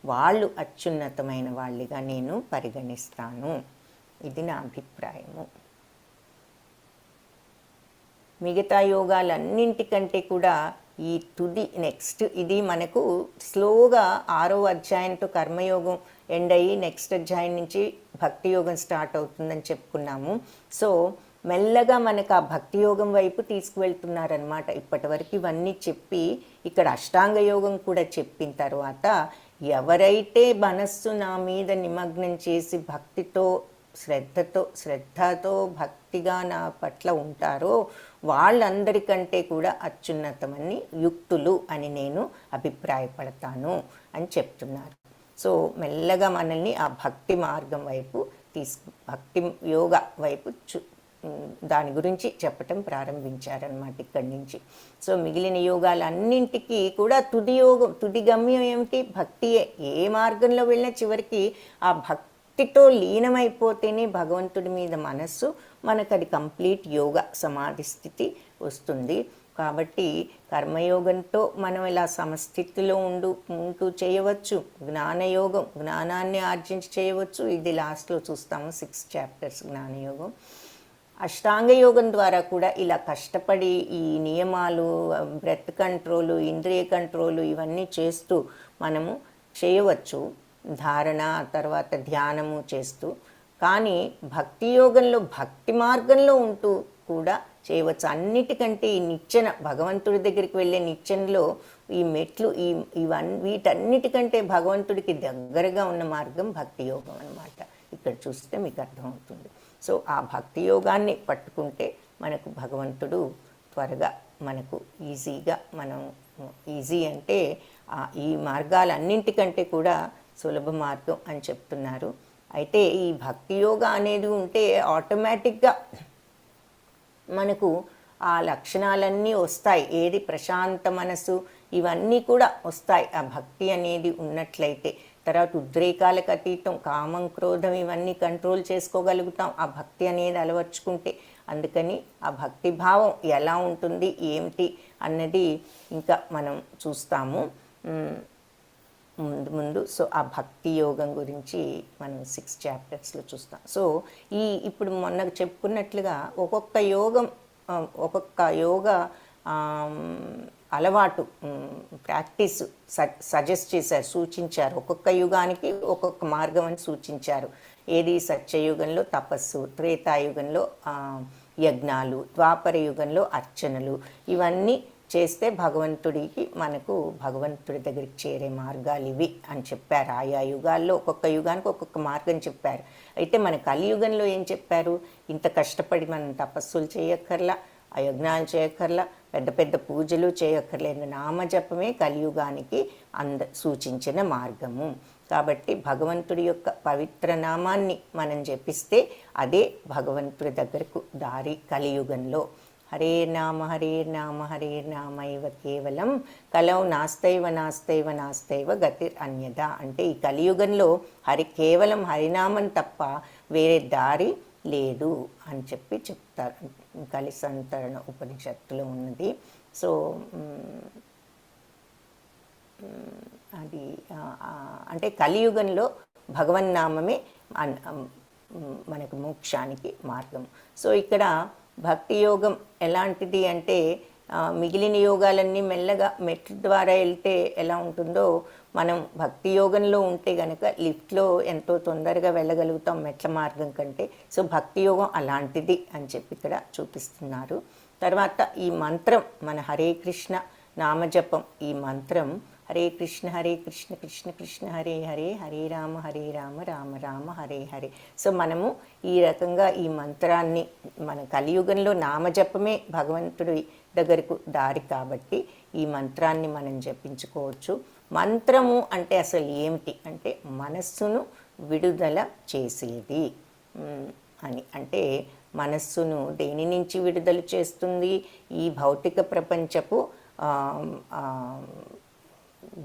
A: వాళ్ళు అత్యున్నతమైన వాళ్ళుగా నేను పరిగణిస్తాను. ఇది నా అభిప్రాయము. మిగతా యోగాలన్నింటికంటే కూడా ఈ తుది నెక్స్ట్ ఇది మనకు స్లోగా 6వ అధ్యాయంతో కర్మయోగం ఎండ్ అయ్యి నెక్స్ట్ అధ్యాయం నుంచి భక్తి యోగం స్టార్ట్ అవుతుందని చెప్పుకున్నాము. సో మెల్లగా మనకు ఆ భక్తి యోగం వైపు తీసుకువెళ్తున్నారనమాట. ఇప్పటి వరకు ఇవన్నీ చెప్పి ఇక్కడ అష్టాంగ యోగం కూడా చెప్పిన తర్వాత ఎవరైతే మనస్సు నా మీద నిమగ్నం చేసి భక్తితో శ్రద్ధతో భక్తిగా నా పట్ల ఉంటారో వాళ్ళందరికంటే కూడా అత్యున్నతమని యుక్తులు అని నేను అభిప్రాయపడతాను అని చెప్తున్నారు. సో మెల్లగా మనల్ని ఆ భక్తి మార్గం వైపు భక్తి యోగ వైపు దాని గురించి చెప్పటం ప్రారంభించారనమాట ఇక్కడి నుంచి. సో మిగిలిన యోగాలన్నింటికీ కూడా తుది గమ్యం ఏమిటి? భక్తియే. ఏ మార్గంలో వెళ్ళినా చివరికి ఆ భక్తితో లీనమైపోతేనే భగవంతుడి మీద మనస్సు మనకు అది కంప్లీట్ యోగ సమాధి స్థితి వస్తుంది. కాబట్టి కర్మయోగంతో మనం ఇలా సమస్థితిలో ఉంటూ చేయవచ్చు. జ్ఞానయోగం జ్ఞానాన్ని ఆర్జించి చేయవచ్చు. ఇది లాస్ట్లో చూస్తాము 6 చాప్టర్స్ జ్ఞానయోగం. అష్టాంగ యోగం ద్వారా కూడా ఇలా కష్టపడి ఈ నియమాలు, బ్రెత్ కంట్రోలు, ఇంద్రియ కంట్రోలు ఇవన్నీ చేస్తూ మనము చేయవచ్చు. ధారణ తర్వాత ధ్యానము చేస్తూ. కానీ భక్తి యోగంలో భక్తి మార్గంలో ఉంటూ కూడా చేయవచ్చు. అన్నిటికంటే ఈ నిచ్చెన, భగవంతుడి దగ్గరికి వెళ్ళే నిచ్చెనలో ఈ మెట్లు వీటన్నిటికంటే భగవంతుడికి దగ్గరగా ఉన్న మార్గం భక్తి యోగం అన్నమాట. ఇక్కడ చూస్తే మీకు అర్థమవుతుంది. సో ఆ భక్తి యోగాన్ని పట్టుకుంటే మనకు భగవంతుడు త్వరగా మనకు ఈజీగా ఈజీ అంటే ఈ మార్గాలన్నింటికంటే కూడా సులభ మార్గం అని చెప్తున్నారు. అయితే ఈ భక్తి యోగా అనేది ఉంటే ఆటోమేటిక్గా మనకు ఆ లక్షణాలన్నీ వస్తాయి. ఏది ప్రశాంత మనసు ఇవన్నీ కూడా వస్తాయి ఆ భక్తి అనేది ఉన్నట్లయితే. తర్వాత ఉద్రేకాలకు అతీతం, కామం క్రోధం ఇవన్నీ కంట్రోల్ చేసుకోగలుగుతాం ఆ భక్తి అనేది అలవర్చుకుంటే. అందుకని ఆ భక్తి భావం ఎలా ఉంటుంది ఏమిటి అన్నది ఇంకా మనం చూస్తాము ముందు. సో ఆ భక్తి యోగం గురించి మనం 6 చాప్టర్స్లో చూస్తాం. సో ఇప్పుడు మొన్న చెప్పుకున్నట్లుగా ఒక్కొక్క యోగ అలవాటు ప్రాక్టీస్ సజెస్ట్ చేశారు, సూచించారు. ఒక్కొక్క యుగానికి ఒక్కొక్క మార్గం అని సూచించారు. ఏది సత్యయుగంలో తపస్సు, త్రేతాయుగంలో యజ్ఞాలు, ద్వాపర యుగంలో అర్చనలు, ఇవన్నీ చేస్తే మనకు భగవంతుడి దగ్గరికి చేరే మార్గాలు ఇవి అని చెప్పారు. ఆయా యుగాల్లో ఒక్కొక్క యుగానికి ఒక్కొక్క మార్గం చెప్పారు. అయితే మన కలియుగంలో ఏం చెప్పారు? ఇంత కష్టపడి మనం తపస్సులు చేయక్కర్లా, ఆ యజ్ఞాలు చేయక్కర్లా, పెద్ద పెద్ద పూజలు చేయక్కర్లేదు. నామజపమే కలియుగానికి సూచించిన మార్గము. కాబట్టి భగవంతుడి యొక్క పవిత్ర నామాన్ని మనం జపిస్తే అదే భగవంతుడి దగ్గరకు దారి కలియుగంలో. హరే నామ హరే నామ హరే నామైవ కేవలం కలౌ నాస్తైవ గతిర్ అన్యదా. అంటే ఈ కలియుగంలో కేవలం హరినామం తప్ప వేరే దారి లేదు అని చెప్తారు. కలిసంతరణ ఉపనిషత్తులో ఉన్నది. సో అది అంటే కలియుగంలో భగవన్నామమే మనకు మోక్షానికి మార్గం. సో ఇక్కడ భక్తి యోగం ఎలాంటిది అంటే మిగిలిన యోగాలన్నీ మెల్లగా మెట్ల ద్వారా వెళ్తే ఎలా ఉంటుందో, మనం భక్తి యోగంలో ఉంటే గనక లిఫ్ట్లో ఎంతో తొందరగా వెళ్ళగలుగుతాం మెట్ల మార్గం కంటే. సో భక్తి యోగం అలాంటిది అని చెప్పి ఇక్కడ చూపిస్తున్నారు. తర్వాత ఈ మంత్రం, మన హరే కృష్ణ నామజపం, ఈ మంత్రం హరే కృష్ణ కృష్ణ కృష్ణ హరే హరే, హరే రామ రామ రామ హరే హరే. సో మనము ఈ రకంగా ఈ మంత్రాన్ని, మన కలియుగంలో నామజపమే భగవంతుడి దగ్గరకు దారి కాబట్టి ఈ మంత్రాన్ని మనం జపించుకోవచ్చు. మంత్రము అంటే అసలు ఏమిటి అంటే మనస్సును విడుదల చేసేది అని. అంటే మనస్సును దేని నుంచి విడుదల చేస్తుంది? ఈ భౌతిక ప్రపంచపు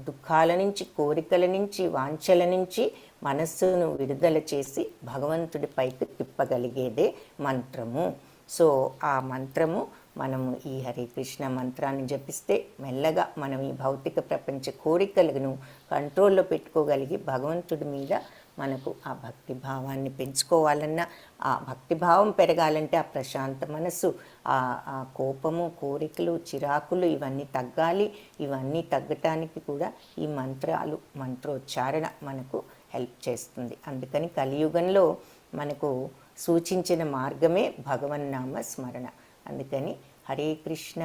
A: దుఃఖాల నుంచి, కోరికల నుంచి, వాంఛల నుంచి మనస్సును విడుదల చేసి భగవంతుడి పైకి తిప్పగలిగేదే మంత్రము. సో ఆ మంత్రము మనము ఈ హరే కృష్ణ మంత్రాన్ని జపిస్తే మెల్లగా మనం ఈ భౌతిక ప్రపంచ కోరికలను కంట్రోల్లో పెట్టుకోగలిగి భగవంతుడి మీద మనకు ఆ భక్తిభావాన్ని పెంచుకోవాలన్నా, ఆ భక్తిభావం పెరగాలంటే ఆ ప్రశాంత మనసు, ఆ కోపము, కోరికలు, చిరాకులు ఇవన్నీ తగ్గాలి. ఇవన్నీ తగ్గటానికి కూడా ఈ మంత్రోచ్చారణ మనకు హెల్ప్ చేస్తుంది. అందుకని కలియుగంలో మనకు సూచించిన మార్గమే భగవన్నామ స్మరణ. అందుకని హరే కృష్ణ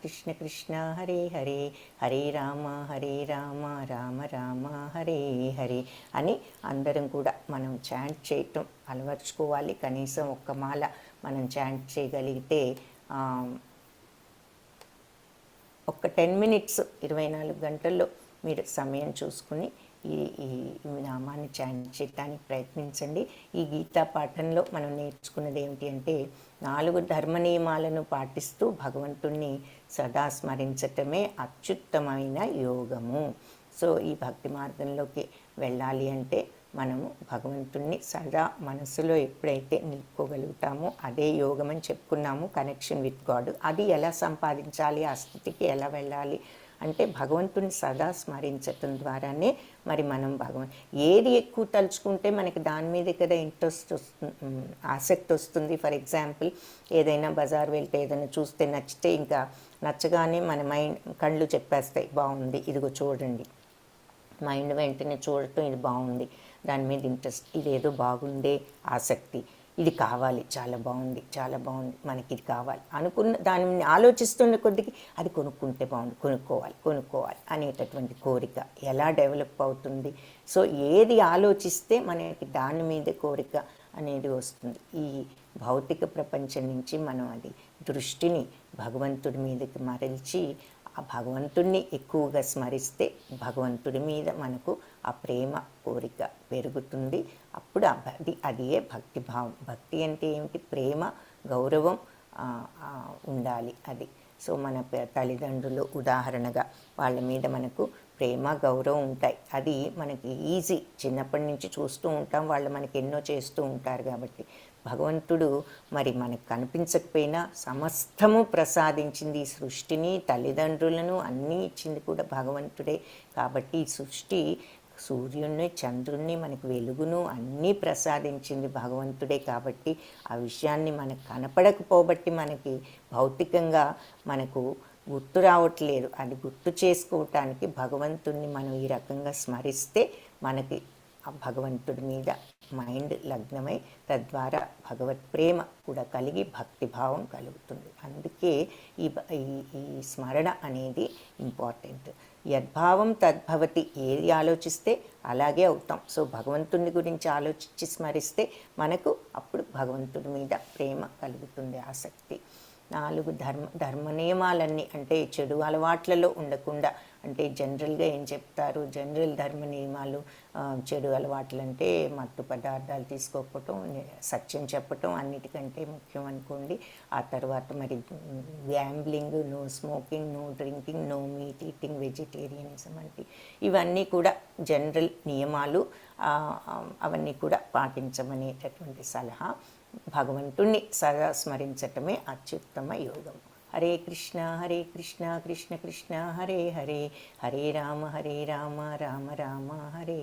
A: కృష్ణ కృష్ణ హరే హరే, హరే రామ రామ రామ హరే హరే అని అందరం కూడా మనం చాంట్ చేయటం అలవర్చుకోవాలి. కనీసం ఒక్క మాల మనం చాంట్ చేయగలిగితే, ఒక్క 10 మినిట్స్ 24 గంటల్లో మీరు సమయం చూసుకుని ఈ నామాన్ని చాంట్ చేయడానికి ప్రయత్నించండి. ఈ గీతా పాఠంలో మనం నేర్చుకున్నది ఏమిటి అంటే 4 ధర్మ నియమాలను పాటిస్తూ భగవంతుణ్ణి సదా స్మరించటమే అత్యుత్తమైన యోగము. సో ఈ భక్తి మార్గంలోకి వెళ్ళాలి అంటే మనము భగవంతుణ్ణి సదా మనసులో ఎప్పుడైతే నిలుపుకోగలుగుతామో అదే యోగం అని చెప్పుకున్నాము, కనెక్షన్ విత్ గాడ్. అది ఎలా సంపాదించాలి, ఆ స్థితికి ఎలా వెళ్ళాలి అంటే భగవంతుని సదా స్మరించటం ద్వారానే మరి మనం ఏది ఎక్కువ తలుచుకుంటే మనకి దాని మీద కదా ఇంట్రెస్ట్ వస్తుంది, ఆసక్తి వస్తుంది. ఫర్ ఎగ్జాంపుల్ ఏదైనా బజార్ వెళ్తే ఏదైనా చూస్తే నచ్చితే ఇంకా నచ్చగానే మన కళ్ళు చెప్పేస్తాయి బాగుంది, ఇదిగో చూడండి. మైండ్ వెంటనే చూడటం, ఇది బాగుంది, దాని మీద ఇంట్రెస్ట్, ఇదేదో బాగుందే ఆసక్తి, ఇది కావాలి, చాలా బాగుంది మనకి ఇది కావాలి అనుకున్న దాన్ని ఆలోచిస్తున్న కొద్దికి అది కొనుక్కుంటే బాగుంది, కొనుక్కోవాలి అనేటటువంటి కోరిక ఎలా డెవలప్ అవుతుంది. సో ఏది ఆలోచిస్తే మనకి దాని మీద కోరిక అనేది వస్తుంది. ఈ భౌతిక ప్రపంచం నుంచి మనం అది దృష్టిని భగవంతుడి మీదకి మరల్చి ఆ భగవంతుడిని ఎక్కువగా స్మరిస్తే భగవంతుడి మీద మనకు ఆ ప్రేమ కోరిక పెరుగుతుంది. అప్పుడు అదే భక్తిభావం. భక్తి అంటే ఏమిటి? ప్రేమ, గౌరవం ఉండాలి అది. సో మన తల్లిదండ్రులు ఉదాహరణగా వాళ్ళ మీద మనకు ప్రేమ, గౌరవం ఉంటాయి. అది మనకి ఈజీ, చిన్నప్పటి నుంచి చూస్తూ ఉంటాం, వాళ్ళు మనకి ఎన్నో చేస్తూ ఉంటారు. కాబట్టి భగవంతుడు మరి మనకు కనిపించకపోయినా సమస్తము ప్రసాదించింది, ఈ సృష్టిని, తల్లిదండ్రులను అన్నీ ఇచ్చింది కూడా భగవంతుడే. కాబట్టి ఈ సృష్టి సూర్యుడిని, చంద్రుణ్ణి, మనకు వెలుగును అన్నీ ప్రసాదించింది భగవంతుడే. కాబట్టి ఆ విషయాన్ని మనకు కనపడకపోబట్టి మనకి భౌతికంగా మనకు గుర్తు రావట్లేదు. అది గుర్తు చేసుకోవటానికి భగవంతుణ్ణి మనం ఈ రకంగా స్మరిస్తే మనకి ఆ భగవంతుడి మీద మైండ్ లగ్నమై తద్వారా భగవత్ ప్రేమ కూడా కలిగి భక్తిభావం కలుగుతుంది. అందుకే ఈ స్మరణ అనేది ఇంపార్టెంట్. యద్భావం తద్భవతి, ఏది ఆలోచిస్తే అలాగే అవుతాం. సో భగవంతుని గురించి ఆలోచించి స్మరిస్తే మనకు అప్పుడు భగవంతుడి మీద ప్రేమ కలుగుతుంది, ఆసక్తి. 4 ధర్మ నియమాలన్నీ అంటే చెడు అలవాట్లలో ఉండకుండా, అంటే జనరల్గా ఏం చెప్తారు, జనరల్ ధర్మ నియమాలు చెడు అలవాట్లు అంటే మత్తు పదార్థాలు తీసుకోకపోవటం, సత్యం చెప్పటం అన్నిటికంటే ముఖ్యం అనుకోండి. ఆ తర్వాత మరి gambling, no smoking, no drinking, no meat eating, vegetarianism అంటే ఇవన్నీ కూడా జనరల్ నియమాలు. అవన్నీ కూడా పాటించమనేటటువంటి సలహా. భగవంతుణ్ణి సదా స్మరించటమే అత్యుత్తమ యోగం. హరే కృష్ణ కృష్ణ కృష్ణ హరే హరే, హరే రామ రామ రామ హరే